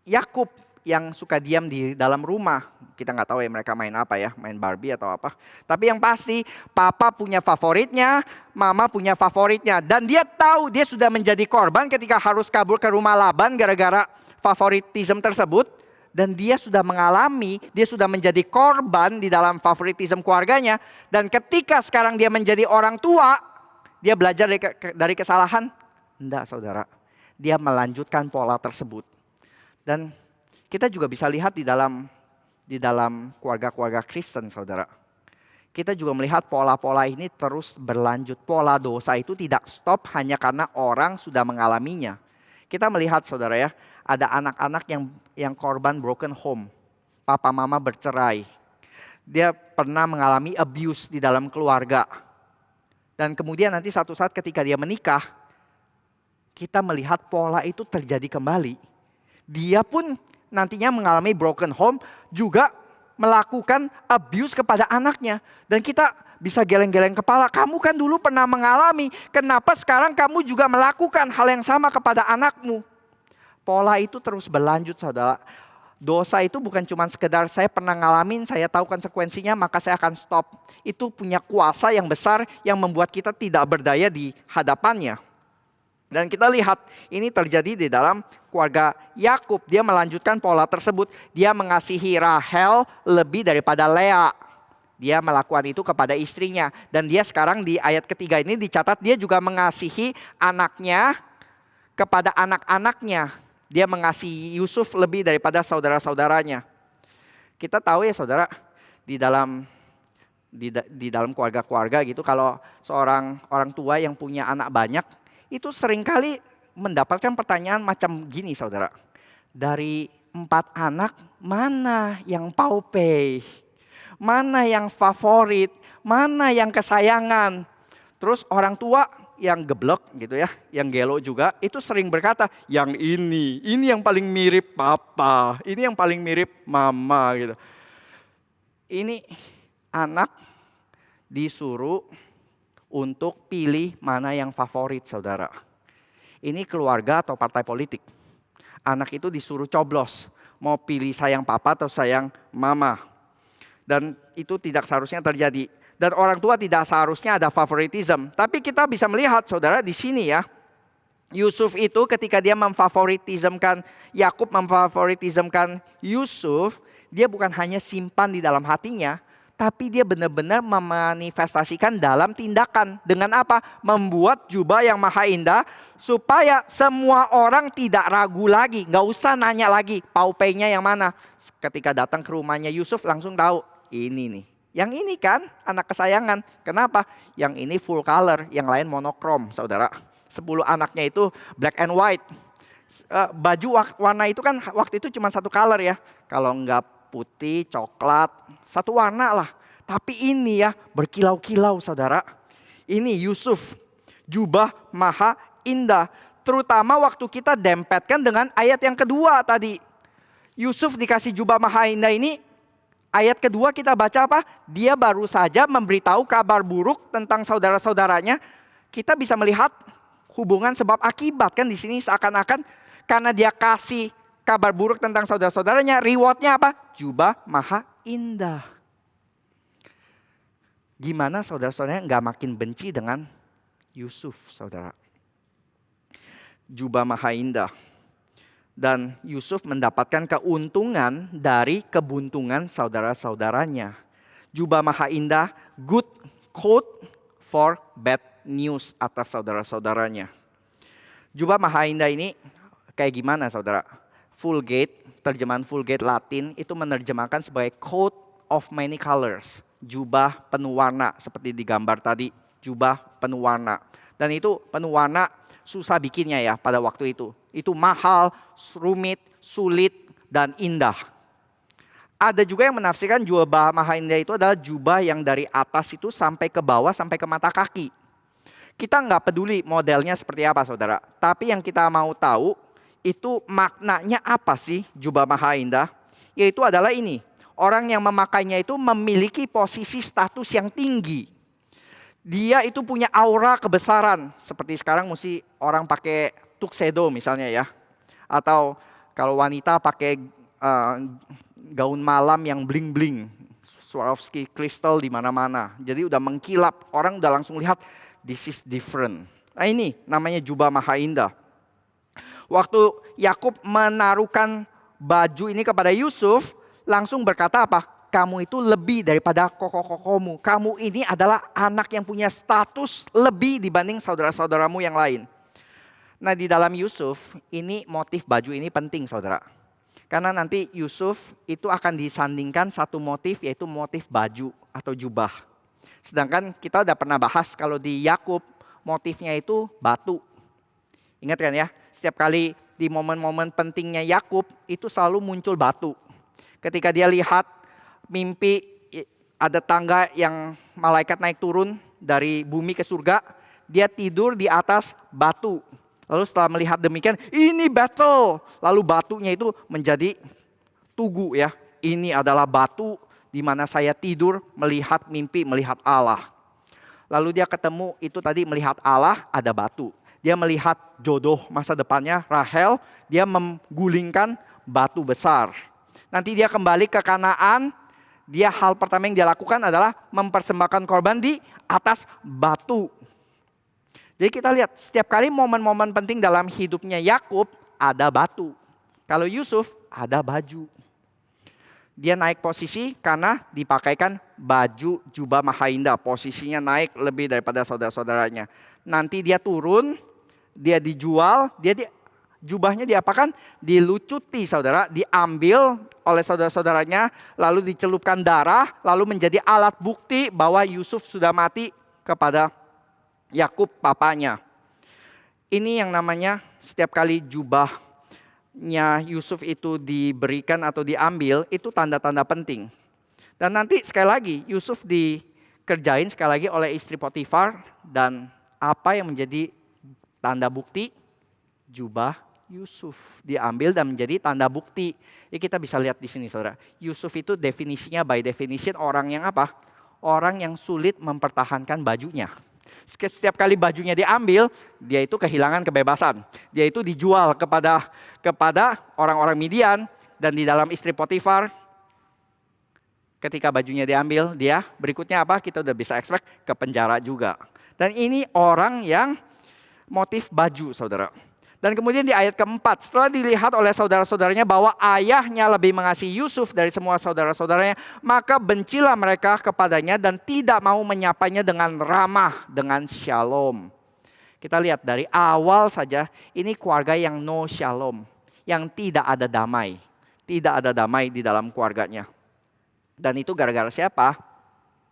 Speaker 1: Yakub yang suka diam di dalam rumah. Kita nggak tahu ya mereka main apa ya, main Barbie atau apa. Tapi yang pasti papa punya favoritnya, mama punya favoritnya. Dan dia tahu dia sudah menjadi korban ketika harus kabur ke rumah Laban gara-gara favoritism tersebut. Dan dia sudah mengalami, dia sudah menjadi korban di dalam favoritism keluarganya. Dan ketika sekarang dia menjadi orang tua, dia belajar dari kesalahan? Enggak, saudara. Dia melanjutkan pola tersebut. Dan kita juga bisa lihat di dalam keluarga-keluarga Kristen, saudara. Kita juga melihat pola-pola ini terus berlanjut. Pola dosa itu tidak stop hanya karena orang sudah mengalaminya. Kita melihat, saudara ya, ada anak-anak yang korban broken home. Papa mama bercerai. Dia pernah mengalami abuse di dalam keluarga. Dan kemudian nanti satu saat ketika dia menikah, kita melihat pola itu terjadi kembali. Dia pun nantinya mengalami broken home, juga melakukan abuse kepada anaknya. Dan kita bisa geleng-geleng kepala, kamu kan dulu pernah mengalami, kenapa sekarang kamu juga melakukan hal yang sama kepada anakmu? Pola itu terus berlanjut, saudara. Dosa itu bukan cuma sekedar saya pernah ngalamin, saya tahu konsekuensinya, maka saya akan stop. Itu punya kuasa yang besar yang membuat kita tidak berdaya di hadapannya. Dan kita lihat ini terjadi di dalam keluarga Yakub. Dia melanjutkan pola tersebut. Dia mengasihi Rahel lebih daripada Lea. Dia melakukan itu kepada istrinya. Dan dia sekarang di ayat ketiga ini dicatat dia juga mengasihi anaknya kepada anak-anaknya. Dia mengasihi Yusuf lebih daripada saudara-saudaranya. Kita tahu ya saudara, di dalam keluarga-keluarga gitu, kalau seorang orang tua yang punya anak banyak, itu seringkali mendapatkan pertanyaan macam gini, saudara. Dari 4 anak, mana yang paupe? Mana yang favorit? Mana yang kesayangan? Terus orang tua yang geblek gitu ya, yang gelo juga, itu sering berkata, yang ini yang paling mirip papa, ini yang paling mirip mama gitu. Ini anak disuruh untuk pilih mana yang favorit, saudara. Ini keluarga atau partai politik. Anak itu disuruh coblos, mau pilih sayang papa atau sayang mama. Dan itu tidak seharusnya terjadi. Dan orang tua tidak seharusnya ada favoritism. Tapi kita bisa melihat, saudara, di sini ya. Yusuf itu ketika dia memfavoritismkan, Yakub memfavoritismkan Yusuf, dia bukan hanya simpan di dalam hatinya, tapi dia benar-benar memanifestasikan dalam tindakan. Dengan apa? Membuat jubah yang maha indah supaya semua orang tidak ragu lagi. Nggak usah nanya lagi paupeinya yang mana. Ketika datang ke rumahnya Yusuf langsung tahu, ini nih. Yang ini kan anak kesayangan. Kenapa? Yang ini full color, yang lain monokrom, saudara. 10 anaknya itu black and white. Baju warna itu kan waktu itu cuma satu color ya. Kalau enggak putih, coklat, satu warna lah. Tapi ini ya berkilau-kilau saudara. Ini Yusuf, jubah maha indah. Terutama waktu kita dempetkan dengan ayat yang kedua tadi. Yusuf dikasih jubah maha indah ini, ayat kedua kita baca apa? Dia baru saja memberitahu kabar buruk tentang saudara-saudaranya. Kita bisa melihat hubungan sebab akibat kan di sini seakan-akan karena dia kasih kabar buruk tentang saudara-saudaranya, rewardnya apa? Jubah maha indah. Gimana saudara-saudaranya nggak makin benci dengan Yusuf, saudara? Jubah maha indah. Dan Yusuf mendapatkan keuntungan dari kebuntungan saudara-saudaranya. Jubah maha indah, good coat for bad news atas saudara-saudaranya. Jubah maha indah ini kayak gimana saudara? Vulgate, terjemahan Vulgate Latin itu menerjemahkan sebagai coat of many colors. Jubah penuh warna seperti di gambar tadi. Jubah penuh warna. Dan itu penuh warna susah bikinnya ya pada waktu itu. Itu mahal, rumit, sulit, dan indah. Ada juga yang menafsirkan jubah maha indah itu adalah jubah yang dari atas itu sampai ke bawah, sampai ke mata kaki. Kita nggak peduli modelnya seperti apa saudara. Tapi yang kita mau tahu itu maknanya apa sih jubah maha indah? Yaitu adalah ini. Orang yang memakainya itu memiliki posisi status yang tinggi. Dia itu punya aura kebesaran. Seperti sekarang mesti orang pakai tuxedo misalnya ya. Atau kalau wanita pakai gaun malam yang bling-bling. Swarovski kristal di mana-mana. Jadi udah mengkilap. Orang udah langsung lihat this is different. Nah ini namanya jubah maha indah. Waktu Yakub menaruhkan baju ini kepada Yusuf, langsung berkata apa? Kamu itu lebih daripada koko-kokomu. Kamu ini adalah anak yang punya status lebih dibanding saudara-saudaramu yang lain. Nah di dalam Yusuf, ini motif baju ini penting saudara. Karena nanti Yusuf itu akan disandingkan satu motif yaitu motif baju atau jubah. Sedangkan kita udah pernah bahas kalau di Yakub motifnya itu batu. Ingat kan ya? Setiap kali di momen-momen pentingnya Yakub itu selalu muncul batu. Ketika dia lihat mimpi ada tangga yang malaikat naik turun dari bumi ke surga, dia tidur di atas batu. Lalu setelah melihat demikian, ini battle. Lalu batunya itu menjadi tugu ya. Ini adalah batu di mana saya tidur melihat mimpi, melihat Allah. Lalu dia ketemu itu tadi melihat Allah ada batu. Dia melihat jodoh masa depannya Rahel, dia menggulingkan batu besar. Nanti dia kembali ke Kanaan, dia hal pertama yang dia lakukan adalah mempersembahkan korban di atas batu. Jadi kita lihat setiap kali momen-momen penting dalam hidupnya Yakub ada batu. Kalau Yusuf ada baju. Dia naik posisi karena dipakaikan baju jubah maha indah. Posisinya naik lebih daripada saudara-saudaranya. Nanti dia turun, dia dijual, jubahnya diapakan? Dilucuti saudara, diambil oleh saudara-saudaranya, lalu dicelupkan darah, lalu menjadi alat bukti bahwa Yusuf sudah mati kepada Yakub papanya. Ini yang namanya setiap kali jubahnya Yusuf itu diberikan atau diambil, itu tanda-tanda penting. Dan nanti sekali lagi Yusuf dikerjain sekali lagi oleh istri Potifar. Dan apa yang menjadi tanda bukti? Jubah Yusuf diambil dan menjadi tanda bukti. Ya kita bisa lihat di sini saudara. Yusuf itu definisinya by definition orang yang apa? Orang yang sulit mempertahankan bajunya. Setiap kali bajunya diambil, dia itu kehilangan kebebasan. Dia itu dijual kepada orang-orang Midian. Dan di dalam istri Potifar, ketika bajunya diambil, dia berikutnya apa? Kita udah bisa expect ke penjara juga. Dan ini orang yang motif baju, saudara. Dan kemudian di ayat keempat, setelah dilihat oleh saudara-saudaranya bahwa ayahnya lebih mengasihi Yusuf dari semua saudara-saudaranya, maka bencilah mereka kepadanya dan tidak mau menyapanya dengan ramah, dengan shalom. Kita lihat dari awal saja, ini keluarga yang no shalom, yang tidak ada damai. Tidak ada damai di dalam keluarganya. Dan itu gara-gara siapa?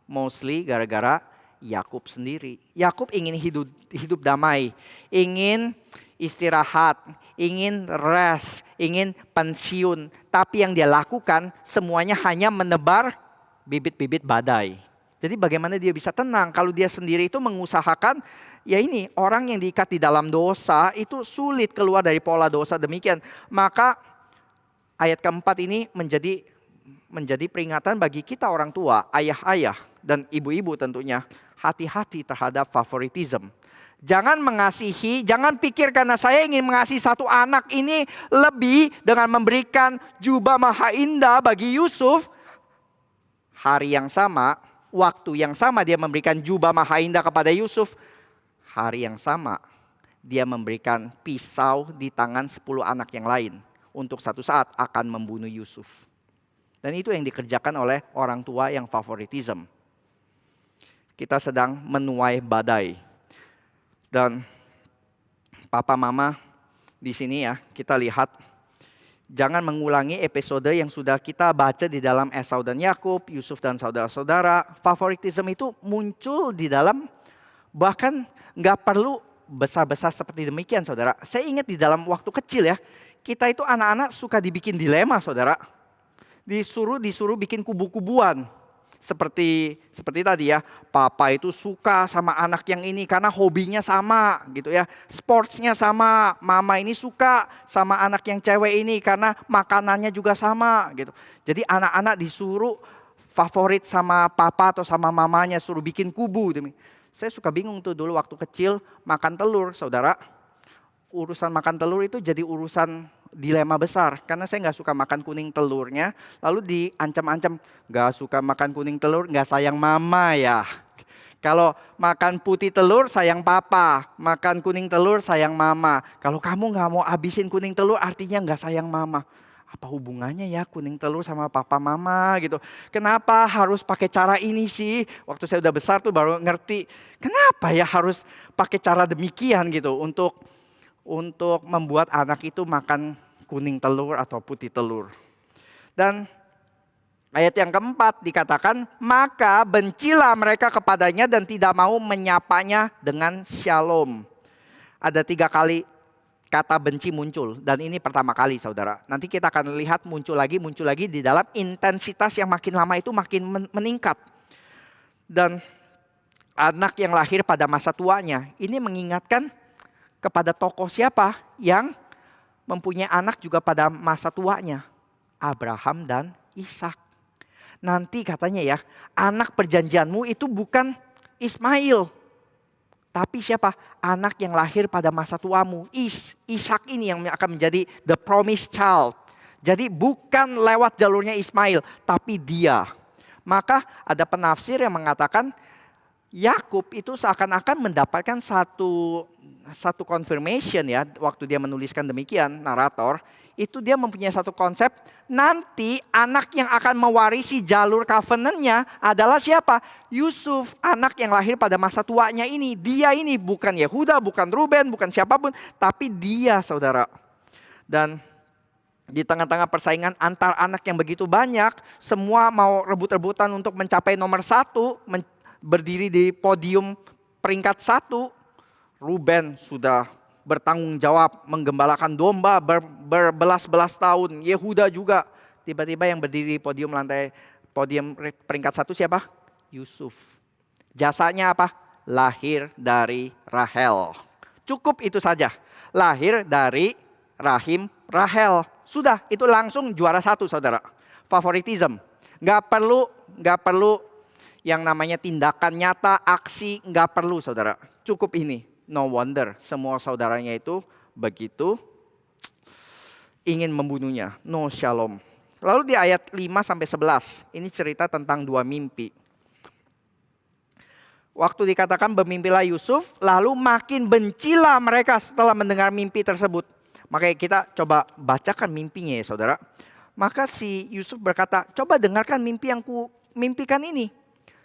Speaker 1: Mostly gara-gara Yakub sendiri. Yakub ingin hidup damai, ingin istirahat, ingin rest, ingin pensiun. Tapi yang dia lakukan semuanya hanya menebar bibit-bibit badai. Jadi bagaimana dia bisa tenang kalau dia sendiri itu mengusahakan, ya ini orang yang diikat di dalam dosa itu sulit keluar dari pola dosa demikian. Maka ayat keempat ini menjadi peringatan bagi kita orang tua, ayah-ayah dan ibu-ibu tentunya. Hati-hati terhadap favoritism. Jangan mengasihi, jangan pikir karena saya ingin mengasihi satu anak ini lebih dengan memberikan jubah maha indah bagi Yusuf. Hari yang sama, waktu yang sama dia memberikan jubah maha indah kepada Yusuf. Hari yang sama dia memberikan pisau di tangan 10 anak yang lain. Untuk satu saat akan membunuh Yusuf. Dan itu yang dikerjakan oleh orang tua yang favoritism. Kita sedang menuai badai. Dan papa mama di sini ya, kita lihat jangan mengulangi episode yang sudah kita baca di dalam Esau dan Yakub, Yusuf dan saudara-saudara. Favoritism itu muncul di dalam, bahkan nggak perlu besar-besar seperti demikian, saudara. Saya ingat di dalam waktu kecil ya, kita itu anak-anak suka dibikin dilema, saudara. Disuruh bikin kubu-kubuan. Seperti tadi ya, papa itu suka sama anak yang ini karena hobinya sama gitu ya. Sportsnya sama, mama ini suka sama anak yang cewek ini karena makanannya juga sama gitu. Jadi anak-anak disuruh favorit sama papa atau sama mamanya, suruh bikin kubu. Saya suka bingung tuh dulu waktu kecil makan telur, saudara. Urusan makan telur itu jadi urusan dilema besar. Karena saya gak suka makan kuning telurnya. Lalu diancam-ancam, gak suka makan kuning telur, gak sayang mama ya. Kalau makan putih telur sayang papa. Makan kuning telur sayang mama. Kalau kamu gak mau habisin kuning telur artinya gak sayang mama. Apa hubungannya ya kuning telur sama papa mama gitu. Kenapa harus pakai cara ini sih? Waktu saya udah besar tuh baru ngerti. Kenapa ya harus pakai cara demikian gitu untuk membuat anak itu makan kuning telur atau putih telur. Dan ayat yang keempat dikatakan, maka bencilah mereka kepadanya dan tidak mau menyapanya dengan shalom. Ada 3 kali kata benci muncul dan ini pertama kali, saudara. Nanti kita akan lihat muncul lagi di dalam intensitas yang makin lama itu makin meningkat. Dan anak yang lahir pada masa tuanya ini mengingatkan kepada tokoh siapa yang mempunyai anak juga pada masa tuanya? Abraham dan Ishak. Nanti katanya ya, anak perjanjianmu itu bukan Ismail. Tapi siapa? Anak yang lahir pada masa tuamu. Ishak ini yang akan menjadi the promised child. Jadi bukan lewat jalurnya Ismail, tapi dia. Maka ada penafsir yang mengatakan Yakub itu seakan-akan mendapatkan satu confirmation ya, waktu dia menuliskan demikian, narator, itu dia mempunyai satu konsep, nanti anak yang akan mewarisi jalur covenant-nya adalah siapa? Yusuf, anak yang lahir pada masa tuanya ini. Dia ini bukan Yehuda, bukan Ruben, bukan siapapun, tapi dia, saudara. Dan di tengah-tengah persaingan antar anak yang begitu banyak, semua mau rebut-rebutan untuk mencapai nomor 1, berdiri di podium peringkat 1. Ruben sudah bertanggung jawab menggembalakan domba berbelas-belas tahun. Yehuda juga. Tiba-tiba yang berdiri di podium peringkat 1 siapa? Yusuf. Jasanya apa? Lahir dari Rahel. Cukup itu saja. Lahir dari rahim Rahel. Sudah, itu langsung juara 1, saudara. Favoritism. Gak perlu yang namanya tindakan nyata, aksi, nggak perlu, saudara. Cukup ini. No wonder semua saudaranya itu begitu ingin membunuhnya. No shalom. Lalu di ayat 5-11, ini cerita tentang 2 mimpi. Waktu dikatakan bermimpilah Yusuf, lalu makin bencilah mereka setelah mendengar mimpi tersebut. Makanya kita coba bacakan mimpinya ya saudara. Maka si Yusuf berkata, coba dengarkan mimpi yang ku mimpikan ini.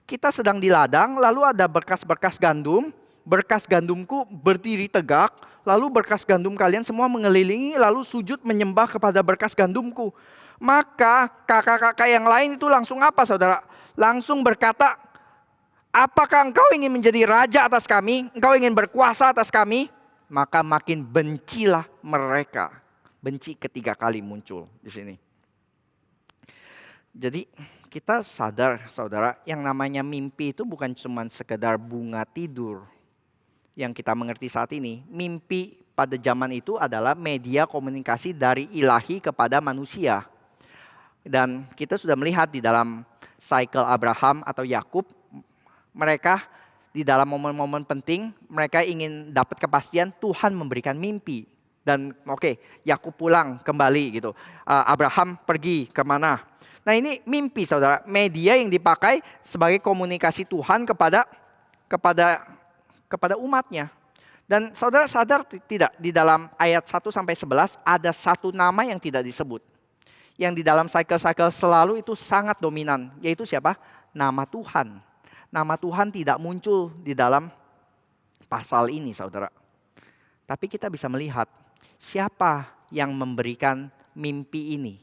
Speaker 1: Kita sedang di ladang, lalu ada berkas-berkas gandum. Berkas gandumku berdiri tegak, lalu berkas gandum kalian semua mengelilingi, lalu sujud menyembah kepada berkas gandumku. Maka kakak-kakak yang lain itu langsung apa saudara? Langsung berkata, apakah engkau ingin menjadi raja atas kami? Engkau ingin berkuasa atas kami? Maka makin bencilah mereka. Benci ketiga kali muncul di sini. Jadi kita sadar saudara, yang namanya mimpi itu bukan cuma sekedar bunga tidur. Yang kita mengerti saat ini, mimpi pada zaman itu adalah media komunikasi dari ilahi kepada manusia. Dan kita sudah melihat di dalam cycle Abraham atau Yakub, mereka di dalam momen-momen penting, mereka ingin dapat kepastian Tuhan memberikan mimpi. Dan Yakub pulang kembali gitu. Abraham pergi kemana? Nah ini mimpi saudara, media yang dipakai sebagai komunikasi Tuhan kepada umatnya. Dan saudara sadar tidak, di dalam ayat 1-11 ada satu nama yang tidak disebut. Yang di dalam cycle-cycle selalu itu sangat dominan, yaitu siapa? Nama Tuhan. Nama Tuhan tidak muncul di dalam pasal ini saudara. Tapi kita bisa melihat siapa yang memberikan mimpi ini.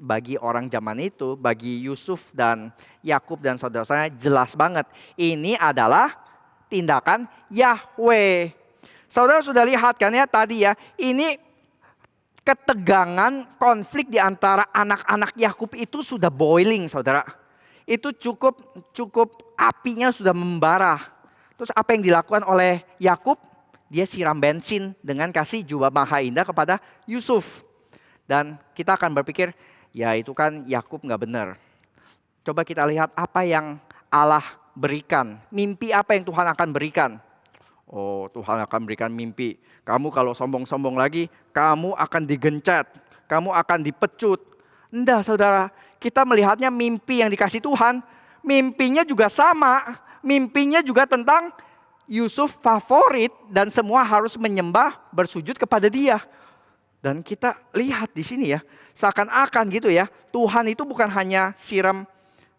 Speaker 1: Bagi orang zaman itu, bagi Yusuf dan Yakub dan saudara-saudaranya jelas banget. Ini adalah tindakan Yahweh. Saudara sudah lihat kan ya tadi ya, ini ketegangan konflik di antara anak-anak Yakub itu sudah boiling saudara. Itu cukup apinya sudah membara. Terus apa yang dilakukan oleh Yakub? Dia siram bensin dengan kasih jubah maha indah kepada Yusuf. Dan kita akan berpikir, ya itu kan Yakub nggak benar. Coba kita lihat apa yang Allah berikan. Mimpi apa yang Tuhan akan berikan. Oh, Tuhan akan berikan mimpi. Kamu kalau sombong-sombong lagi, kamu akan digencet. Kamu akan dipecut. Enggak saudara, kita melihatnya mimpi yang dikasih Tuhan. Mimpinya juga sama. Mimpinya juga tentang Yusuf favorit dan semua harus menyembah, bersujud kepada dia. Dan kita lihat di sini ya, seakan-akan gitu ya, Tuhan itu bukan hanya siram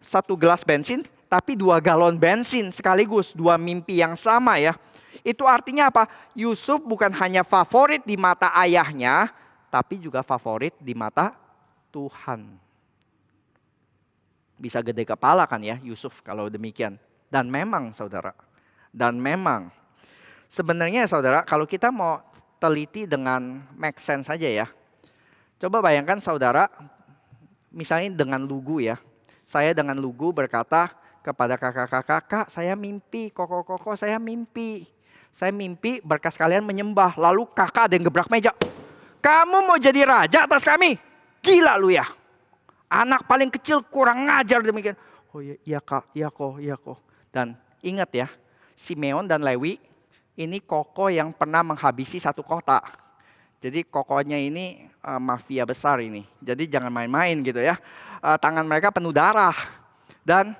Speaker 1: 1 gelas bensin, tapi 2 galon bensin sekaligus, 2 mimpi yang sama ya. Itu artinya apa? Yusuf bukan hanya favorit di mata ayahnya, tapi juga favorit di mata Tuhan. Bisa gede kepala kan ya Yusuf kalau demikian. Dan memang saudara, sebenarnya saudara, kalau kita mau teliti dengan make sense saja ya. Coba bayangkan saudara, misalnya dengan lugu ya. Saya dengan lugu berkata kepada kakak-kakak, saya mimpi, koko-koko saya mimpi. Saya mimpi berkas kalian menyembah. Lalu kakak ada yang gebrak meja. Kamu mau jadi raja atas kami? Gila lu ya. Anak paling kecil kurang ngajar demikian. Oh iya kak, iya kok. Dan ingat ya, Simeon dan Lewi ini koko yang pernah menghabisi satu kota. Jadi kokonya ini mafia besar ini. Jadi jangan main-main gitu ya. Tangan mereka penuh darah. Dan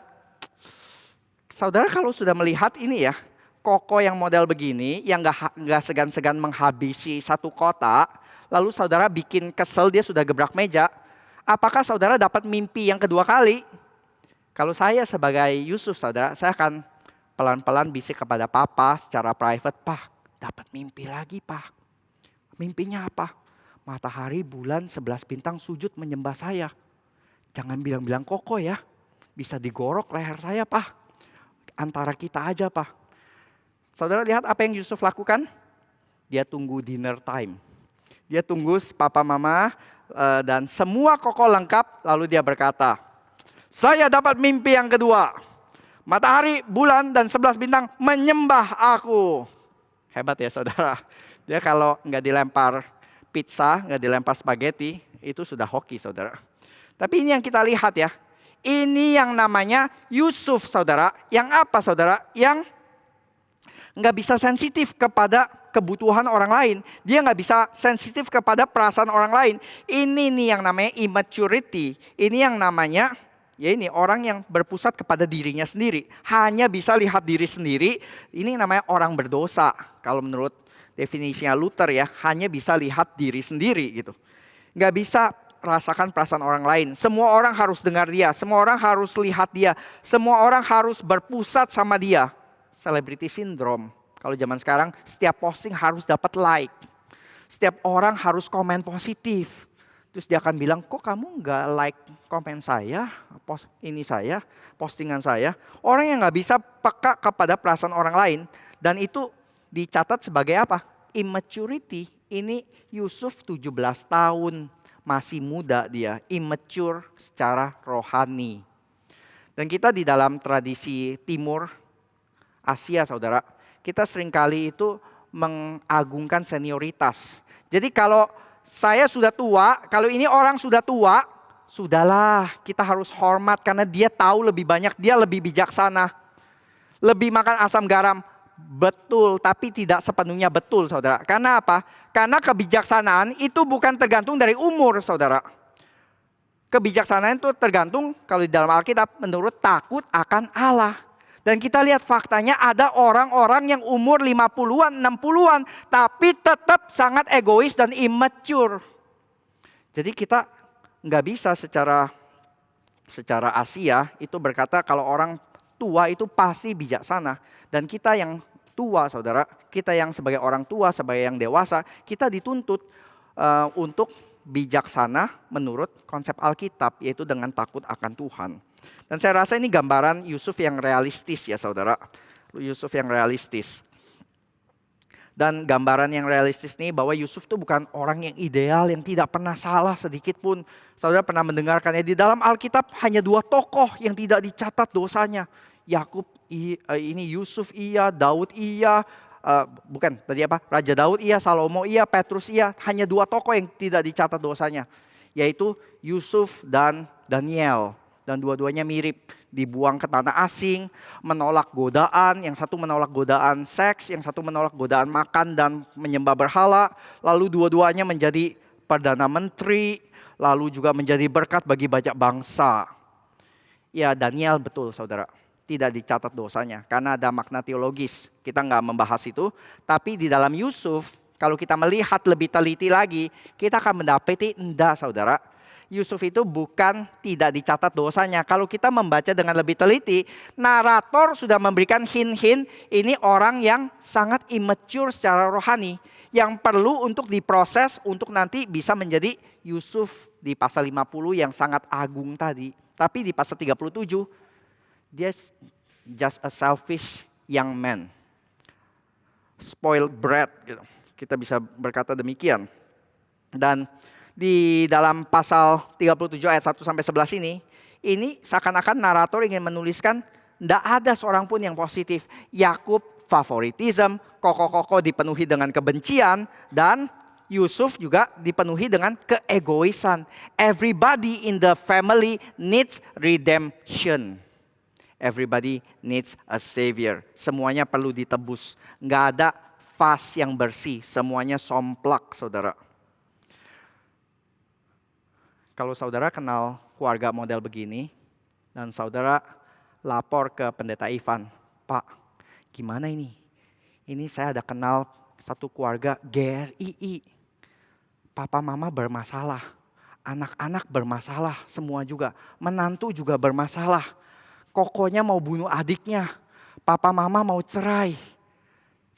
Speaker 1: saudara kalau sudah melihat ini ya, koko yang model begini, yang gak segan-segan menghabisi satu kota, lalu saudara bikin kesel dia sudah gebrak meja, apakah saudara dapat mimpi yang kedua kali? Kalau saya sebagai Yusuf saudara, saya akan pelan-pelan bisik kepada papa secara private, "Pak, dapat mimpi lagi, Pak." Mimpinya apa? Matahari, bulan, 11 bintang sujud menyembah saya. Jangan bilang-bilang koko ya. Bisa digorok leher saya, Pak. Antara kita aja, Pak. Saudara lihat apa yang Yusuf lakukan? Dia tunggu dinner time. Dia tunggu papa mama dan semua koko lengkap. Lalu dia berkata, "Saya dapat mimpi yang kedua. Matahari, bulan, dan 11 bintang menyembah aku." Hebat ya saudara. Dia kalau nggak dilempar pizza, nggak dilempar spaghetti, itu sudah hoki saudara. Tapi ini yang kita lihat ya. Ini yang namanya Yusuf saudara. Yang apa saudara? Yang nggak bisa sensitif kepada kebutuhan orang lain. Dia nggak bisa sensitif kepada perasaan orang lain. Ini nih yang namanya immaturity. Ini yang namanya Ya ini orang yang berpusat kepada dirinya sendiri. Hanya bisa lihat diri sendiri. Ini namanya orang berdosa. Kalau menurut definisinya Luther ya. Hanya bisa lihat diri sendiri gitu. Nggak bisa rasakan perasaan orang lain. Semua orang harus dengar dia. Semua orang harus lihat dia. Semua orang harus berpusat sama dia. Celebrity syndrome. Kalau zaman sekarang setiap posting harus dapat like. Setiap orang harus komen positif. Terus dia akan bilang, kok kamu nggak like komen saya, postingan saya. Orang yang nggak bisa peka kepada perasaan orang lain. Dan itu dicatat sebagai apa? Immaturity. Ini Yusuf 17 tahun. Masih muda dia. Immature secara rohani. Dan kita di dalam tradisi timur Asia saudara. Kita seringkali itu mengagungkan senioritas. Jadi kalau saya sudah tua, kalau ini orang sudah tua, sudahlah kita harus hormat karena dia tahu lebih banyak, dia lebih bijaksana. Lebih makan asam garam, betul, tapi tidak sepenuhnya betul saudara. Karena apa? Karena kebijaksanaan itu bukan tergantung dari umur saudara. Kebijaksanaan itu tergantung kalau di dalam Alkitab menurut takut akan Allah. Dan kita lihat faktanya ada orang-orang yang umur 50-an, 60-an. Tapi tetap sangat egois dan immature. Jadi kita nggak bisa secara Asia itu berkata kalau orang tua itu pasti bijaksana. Dan kita yang tua saudara, kita yang sebagai orang tua, sebagai yang dewasa, kita dituntut untuk bijaksana menurut konsep Alkitab. Yaitu dengan takut akan Tuhan. Dan saya rasa ini gambaran Yusuf yang realistis ya saudara. Yusuf yang realistis. Dan gambaran yang realistis ini bahwa Yusuf itu bukan orang yang ideal, yang tidak pernah salah sedikit pun. Saudara pernah mendengarkannya di dalam Alkitab hanya 2 tokoh yang tidak dicatat dosanya. Yakub ini Yusuf iya, Daud iya. Bukan tadi apa? Raja Daud iya, Salomo iya, Petrus iya. Hanya 2 tokoh yang tidak dicatat dosanya. Yaitu Yusuf dan Daniel. Dan dua-duanya mirip, dibuang ke tanah asing, menolak godaan, yang satu menolak godaan seks, yang satu menolak godaan makan dan menyembah berhala, lalu dua-duanya menjadi perdana menteri, lalu juga menjadi berkat bagi banyak bangsa. Ya Daniel betul saudara, tidak dicatat dosanya, karena ada makna teologis, kita nggak membahas itu, tapi di dalam Yusuf, kalau kita melihat lebih teliti lagi, kita akan mendapati enggak saudara. Yusuf itu bukan tidak dicatat dosanya. Kalau kita membaca dengan lebih teliti, narator sudah memberikan hint-hint ini orang yang sangat immature secara rohani. Yang perlu untuk diproses untuk nanti bisa menjadi Yusuf di pasal 50 yang sangat agung tadi. Tapi di pasal 37, dia just a selfish young man. Spoiled brat, gitu. Kita bisa berkata demikian. Dan di dalam pasal 37 ayat 1 sampai 11 ini seakan-akan narator ingin menuliskan tidak ada seorang pun yang positif. Yakub favoritism, Koko dipenuhi dengan kebencian, dan Yusuf juga dipenuhi dengan keegoisan. Everybody in the family needs redemption. Everybody needs a savior. Semuanya perlu ditebus. Nggak ada vas yang bersih, semuanya somplak saudara. Kalau saudara kenal keluarga model begini, dan saudara lapor ke pendeta Ivan, Pak, gimana ini? Ini saya ada kenal satu keluarga GRII. Papa mama bermasalah, anak-anak bermasalah, semua juga. Menantu juga bermasalah. Kokonya mau bunuh adiknya, papa mama mau cerai.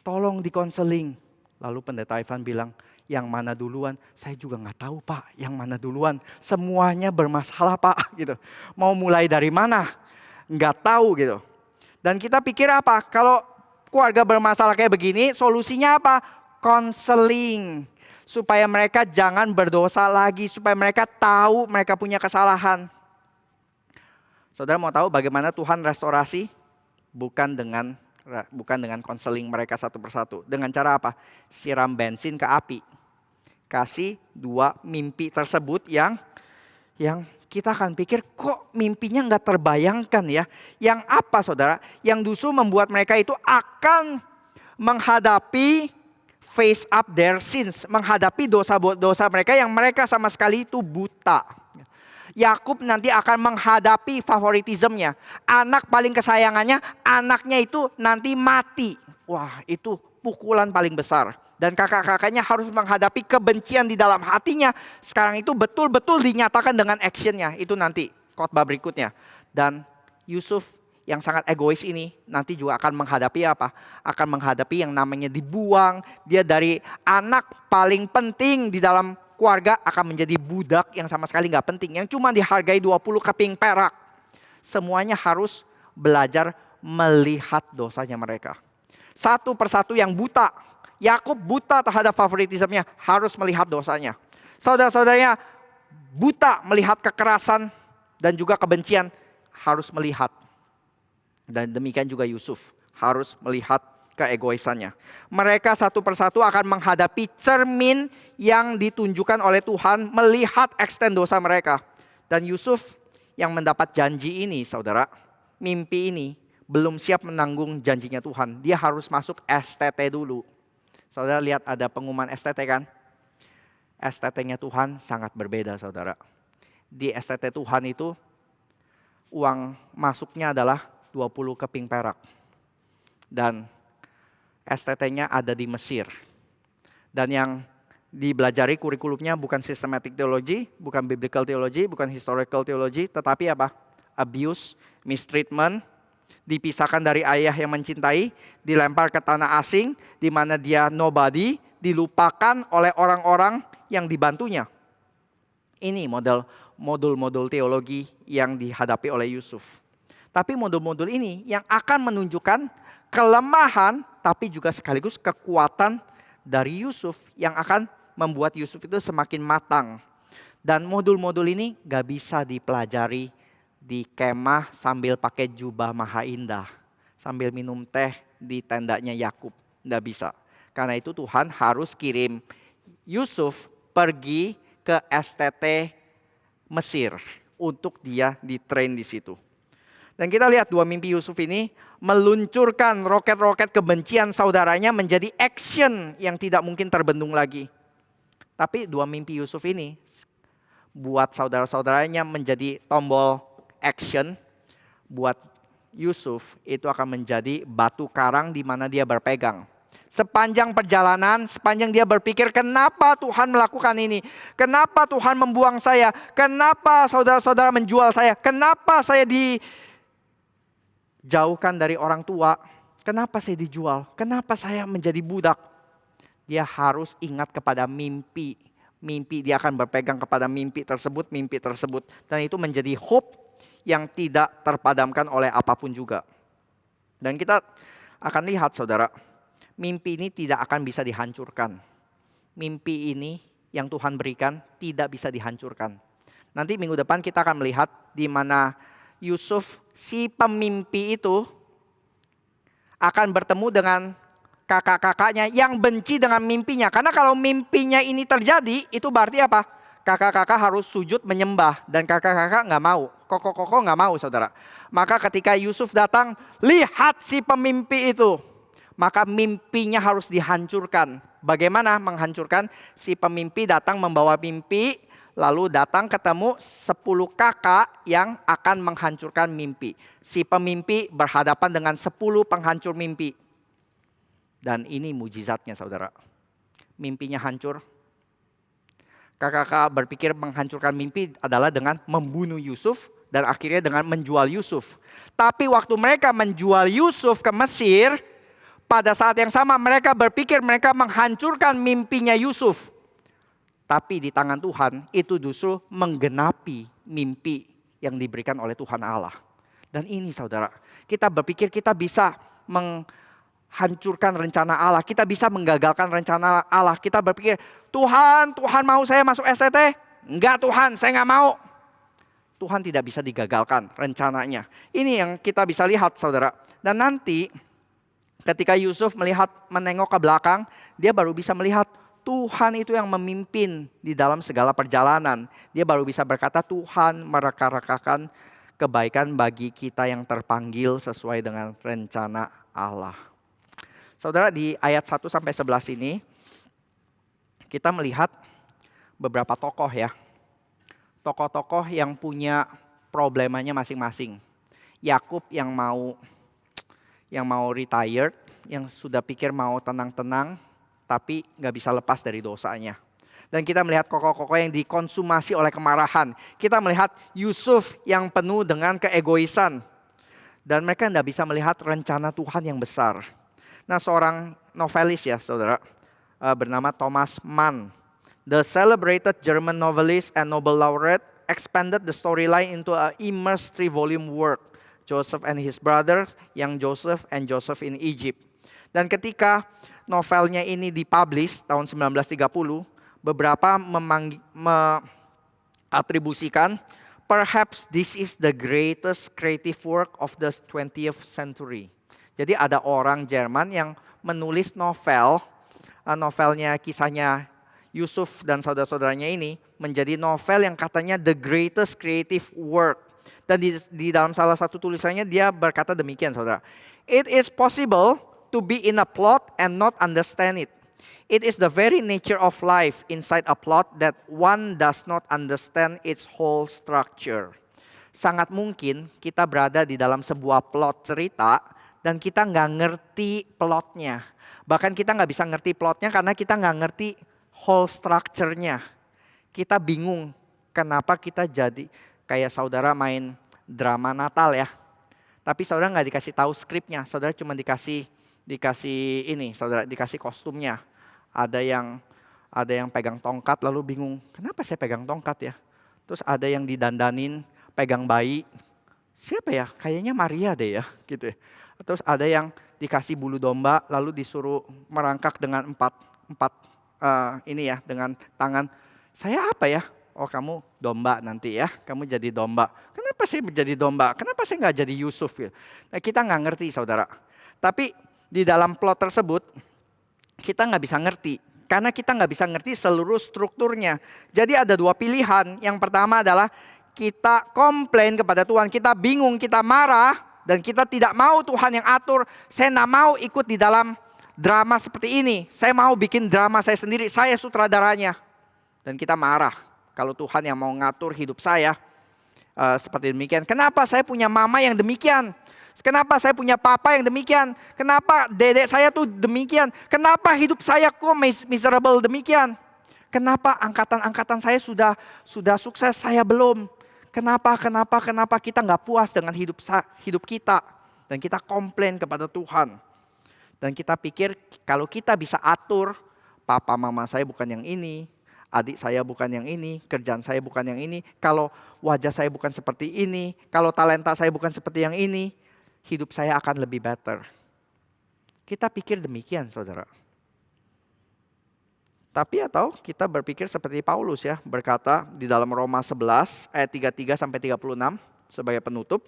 Speaker 1: Tolong dikonseling. Lalu pendeta Ivan bilang, yang mana duluan? Saya juga nggak tahu Pak, yang mana duluan. Semuanya bermasalah Pak, gitu. Mau mulai dari mana? Nggak tahu gitu. Dan kita pikir apa? Kalau keluarga bermasalah kayak begini, solusinya apa? Konseling. Supaya mereka jangan berdosa lagi, supaya mereka tahu mereka punya kesalahan. Saudara mau tahu bagaimana Tuhan restorasi? Bukan dengan konseling mereka satu persatu. Dengan cara apa? Siram bensin ke api. Kasih 2 mimpi tersebut yang kita akan pikir kok mimpinya nggak terbayangkan ya. Yang apa saudara? Yang justru membuat mereka itu akan menghadapi face up their sins. Menghadapi dosa-dosa mereka yang mereka sama sekali itu buta. Yakub nanti akan menghadapi favoritismnya. Anak paling kesayangannya, anaknya itu nanti mati. Wah, itu pukulan paling besar. Dan kakak-kakaknya harus menghadapi kebencian di dalam hatinya. Sekarang itu betul-betul dinyatakan dengan actionnya. Itu nanti khotbah berikutnya. Dan Yusuf yang sangat egois ini nanti juga akan menghadapi apa? Akan menghadapi yang namanya dibuang. Dia dari anak paling penting di dalam keluarga akan menjadi budak yang sama sekali nggak penting. Yang cuma dihargai 20 keping perak. Semuanya harus belajar melihat dosanya mereka. Satu persatu yang buta. Yakub buta terhadap favoritismenya, harus melihat dosanya. Saudara-saudaranya buta melihat kekerasan dan juga kebencian, harus melihat. Dan demikian juga Yusuf, harus melihat keegoisannya. Mereka satu persatu akan menghadapi cermin yang ditunjukkan oleh Tuhan, melihat eksten dosa mereka. Dan Yusuf yang mendapat janji ini, saudara, mimpi ini, belum siap menanggung janjinya Tuhan. Dia harus masuk STT dulu. Saudara lihat ada pengumuman STT kan? STT-nya Tuhan sangat berbeda, saudara. Di STT Tuhan itu, uang masuknya adalah 20 keping perak. Dan STT-nya ada di Mesir. Dan yang dibelajari kurikulumnya bukan systematic theology, bukan biblical theology, bukan historical theology, tetapi apa? Abuse, mistreatment, dipisahkan dari ayah yang mencintai, dilempar ke tanah asing, di mana dia nobody, dilupakan oleh orang-orang yang dibantunya. Ini modul-modul teologi yang dihadapi oleh Yusuf. Tapi modul-modul ini yang akan menunjukkan kelemahan, tapi juga sekaligus kekuatan dari Yusuf yang akan membuat Yusuf itu semakin matang. Dan modul-modul ini gak bisa dipelajari di kemah sambil pakai jubah maha indah, sambil minum teh di tendanya Yakub. Nggak bisa. Karena itu Tuhan harus kirim Yusuf pergi ke STT Mesir untuk dia ditrain di situ. Dan kita lihat dua mimpi Yusuf ini meluncurkan roket-roket kebencian saudaranya menjadi action yang tidak mungkin terbendung lagi. Tapi dua mimpi Yusuf ini buat saudara-saudaranya menjadi tombol action, buat Yusuf itu akan menjadi batu karang di mana dia berpegang. Sepanjang perjalanan, sepanjang dia berpikir, kenapa Tuhan melakukan ini? Kenapa Tuhan membuang saya? Kenapa saudara-saudara menjual saya? Kenapa saya dijauhkan dari orang tua? Kenapa saya dijual? Kenapa saya menjadi budak? Dia harus ingat kepada mimpi. Mimpi, dia akan berpegang kepada mimpi tersebut. Dan itu menjadi hope yang tidak terpadamkan oleh apapun juga. Dan kita akan lihat saudara, mimpi ini tidak akan bisa dihancurkan. Mimpi ini yang Tuhan berikan tidak bisa dihancurkan. Nanti minggu depan kita akan melihat di mana Yusuf si pemimpi itu akan bertemu dengan kakak-kakaknya yang benci dengan mimpinya. Karena kalau mimpinya ini terjadi, itu berarti apa? Kakak-kakak harus sujud menyembah. Dan kakak-kakak gak mau. Koko-koko gak mau saudara. Maka ketika Yusuf datang, lihat si pemimpi itu. Maka mimpinya harus dihancurkan. Bagaimana menghancurkan? Si pemimpi datang membawa mimpi. Lalu datang ketemu 10 kakak yang akan menghancurkan mimpi. Si pemimpi berhadapan dengan 10 penghancur mimpi. Dan ini mujizatnya saudara. Mimpinya hancur. Kakak-kakak berpikir menghancurkan mimpi adalah dengan membunuh Yusuf. Dan akhirnya dengan menjual Yusuf. Tapi waktu mereka menjual Yusuf ke Mesir. Pada saat yang sama mereka berpikir mereka menghancurkan mimpinya Yusuf. Tapi di tangan Tuhan itu justru menggenapi mimpi yang diberikan oleh Tuhan Allah. Dan ini saudara, kita berpikir kita bisa menghancurkan rencana Allah. Kita bisa menggagalkan rencana Allah. Kita berpikir, Tuhan mau saya masuk STT? Enggak Tuhan, saya enggak mau. Tuhan tidak bisa digagalkan rencananya. Ini yang kita bisa lihat saudara. Dan nanti ketika Yusuf menengok ke belakang, dia baru bisa melihat Tuhan itu yang memimpin di dalam segala perjalanan. Dia baru bisa berkata Tuhan mereka-rekakan kebaikan bagi kita yang terpanggil sesuai dengan rencana Allah. Saudara, di ayat 1-11 ini kita melihat beberapa tokoh ya. tokoh-tokoh yang punya problemanya masing-masing. Yakub yang mau retired, yang sudah pikir mau tenang-tenang, tapi nggak bisa lepas dari dosanya. Dan kita melihat kokoh-kokoh yang dikonsumasi oleh kemarahan. Kita melihat Yusuf yang penuh dengan keegoisan. Dan mereka tidak bisa melihat rencana Tuhan yang besar. Nah, seorang novelis ya saudara, bernama Thomas Mann. The celebrated German novelist and Nobel laureate expanded the storyline into an immersed 3-volume work. Joseph and his brothers, Young Joseph and Joseph in Egypt. Dan ketika novelnya ini dipublish tahun 1930, beberapa mengatribusikan perhaps this is the greatest creative work of the 20th century. Jadi ada orang Jerman yang menulis novelnya, kisahnya Yusuf dan saudara-saudaranya ini menjadi novel yang katanya the greatest creative work. Dan di dalam salah satu tulisannya dia berkata demikian saudara. It is possible to be in a plot and not understand it. It is the very nature of life inside a plot that one does not understand its whole structure. Sangat mungkin kita berada di dalam sebuah plot cerita dan kita nggak ngerti plotnya. Bahkan kita nggak bisa ngerti plotnya karena kita nggak ngerti whole structure-nya. Kita bingung kenapa kita jadi kayak saudara main drama Natal ya. Tapi saudara nggak dikasih tahu skripnya, saudara cuma dikasih ini, saudara dikasih kostumnya. Ada yang pegang tongkat lalu bingung, kenapa saya pegang tongkat ya? Terus ada yang didandanin pegang bayi. Siapa ya? Kayaknya Maria deh ya, gitu. Terus ada yang dikasih bulu domba lalu disuruh merangkak dengan empat ini ya, dengan tangan. Saya apa ya? Oh, kamu domba nanti ya, kamu jadi domba. Kenapa saya menjadi domba? Kenapa saya nggak jadi Yusuf ya? Nah, kita nggak ngerti saudara. Tapi di dalam plot tersebut kita nggak bisa ngerti. Karena kita nggak bisa ngerti seluruh strukturnya. Jadi ada dua pilihan. Yang pertama adalah kita komplain kepada Tuhan. Kita bingung, kita marah. Dan kita tidak mau Tuhan yang atur. Saya nggak mau ikut di dalam drama seperti ini. Saya mau bikin drama saya sendiri. Saya sutradaranya. Dan kita marah. Kalau Tuhan yang mau ngatur hidup saya. Seperti demikian. Kenapa saya punya mama yang demikian? Kenapa saya punya papa yang demikian? Kenapa dedek saya tuh demikian? Kenapa hidup saya kok miserable demikian? Kenapa angkatan saya sudah sukses, saya belum? Kenapa kita nggak puas dengan hidup kita? Dan kita komplain kepada Tuhan. Dan kita pikir kalau kita bisa atur, papa mama saya bukan yang ini, adik saya bukan yang ini, kerjaan saya bukan yang ini, kalau wajah saya bukan seperti ini, kalau talenta saya bukan seperti yang ini, hidup saya akan lebih better. Kita pikir demikian saudara. Tapi atau kita berpikir seperti Paulus ya, berkata di dalam Roma 11 ayat 33 sampai 36 sebagai penutup.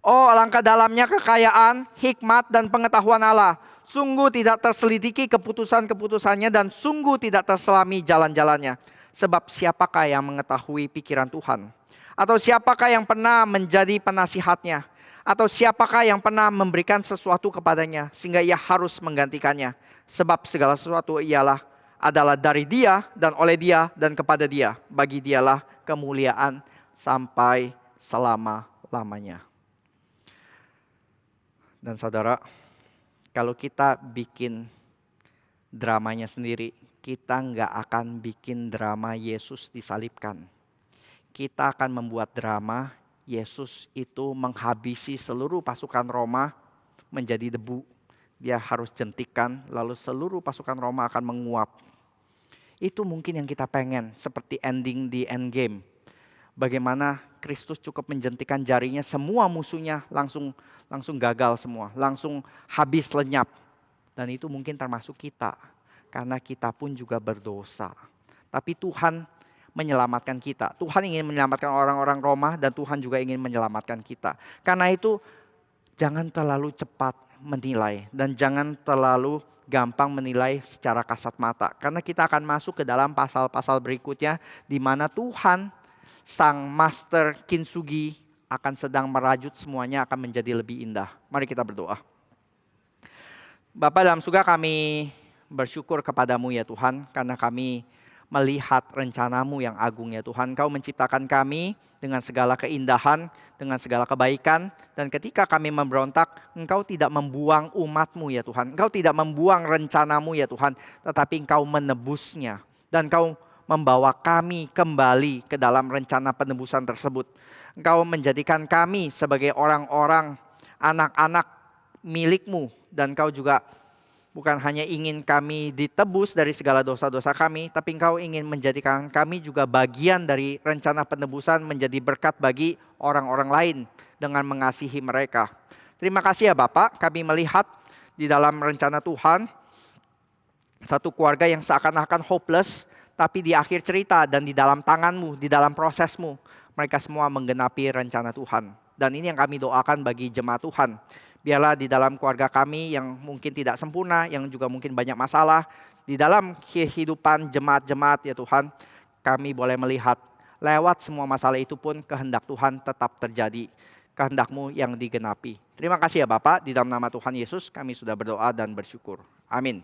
Speaker 1: Oh, alangkah dalamnya kekayaan, hikmat dan pengetahuan Allah. Sungguh tidak terselidiki keputusan-keputusannya dan sungguh tidak terselami jalan-jalannya. Sebab siapakah yang mengetahui pikiran Tuhan? Atau siapakah yang pernah menjadi penasihatnya? Atau siapakah yang pernah memberikan sesuatu kepadanya sehingga ia harus menggantikannya? Sebab segala sesuatu adalah dari Dia dan oleh Dia dan kepada Dia. Bagi Dialah kemuliaan sampai selama-lamanya. Dan saudara, kalau kita bikin dramanya sendiri, kita nggak akan bikin drama Yesus disalibkan. Kita akan membuat drama Yesus itu menghabisi seluruh pasukan Roma menjadi debu. Dia harus jentikan, lalu seluruh pasukan Roma akan menguap. Itu mungkin yang kita pengen, seperti ending di Endgame. Bagaimana Kristus cukup menjentikan jarinya, semua musuhnya langsung gagal semua, langsung habis lenyap. Dan itu mungkin termasuk kita, karena kita pun juga berdosa. Tapi Tuhan menyelamatkan kita. Tuhan ingin menyelamatkan orang-orang Roma dan Tuhan juga ingin menyelamatkan kita. Karena itu jangan terlalu cepat menilai dan jangan terlalu gampang menilai secara kasat mata. Karena kita akan masuk ke dalam pasal-pasal berikutnya di mana Tuhan sang master kintsugi akan sedang merajut semuanya akan menjadi lebih indah. Mari kita berdoa. Bapa dalam surga, kami bersyukur kepadamu ya Tuhan, karena kami melihat rencana-Mu yang agung ya Tuhan. Engkau menciptakan kami dengan segala keindahan, dengan segala kebaikan. Dan ketika kami memberontak, Engkau tidak membuang umat-Mu ya Tuhan. Engkau tidak membuang rencana-Mu ya Tuhan. Tetapi Engkau menebusnya. Dan Engkau membawa kami kembali ke dalam rencana penebusan tersebut. Engkau menjadikan kami sebagai orang-orang, anak-anak milik-Mu. Dan Engkau juga bukan hanya ingin kami ditebus dari segala dosa-dosa kami, tapi Engkau ingin menjadikan kami juga bagian dari rencana penebusan, menjadi berkat bagi orang-orang lain dengan mengasihi mereka. Terima kasih ya Bapak, kami melihat di dalam rencana Tuhan, satu keluarga yang seakan-akan hopeless, tapi di akhir cerita dan di dalam tangan-Mu, di dalam proses-Mu, mereka semua menggenapi rencana Tuhan. Dan ini yang kami doakan bagi jemaat Tuhan. Biarlah di dalam keluarga kami yang mungkin tidak sempurna, yang juga mungkin banyak masalah, di dalam kehidupan jemaat-jemaat ya Tuhan, kami boleh melihat lewat semua masalah itu pun kehendak Tuhan tetap terjadi. Kehendak-Mu yang digenapi. Terima kasih ya Bapak, di dalam nama Tuhan Yesus kami sudah berdoa dan bersyukur. Amin.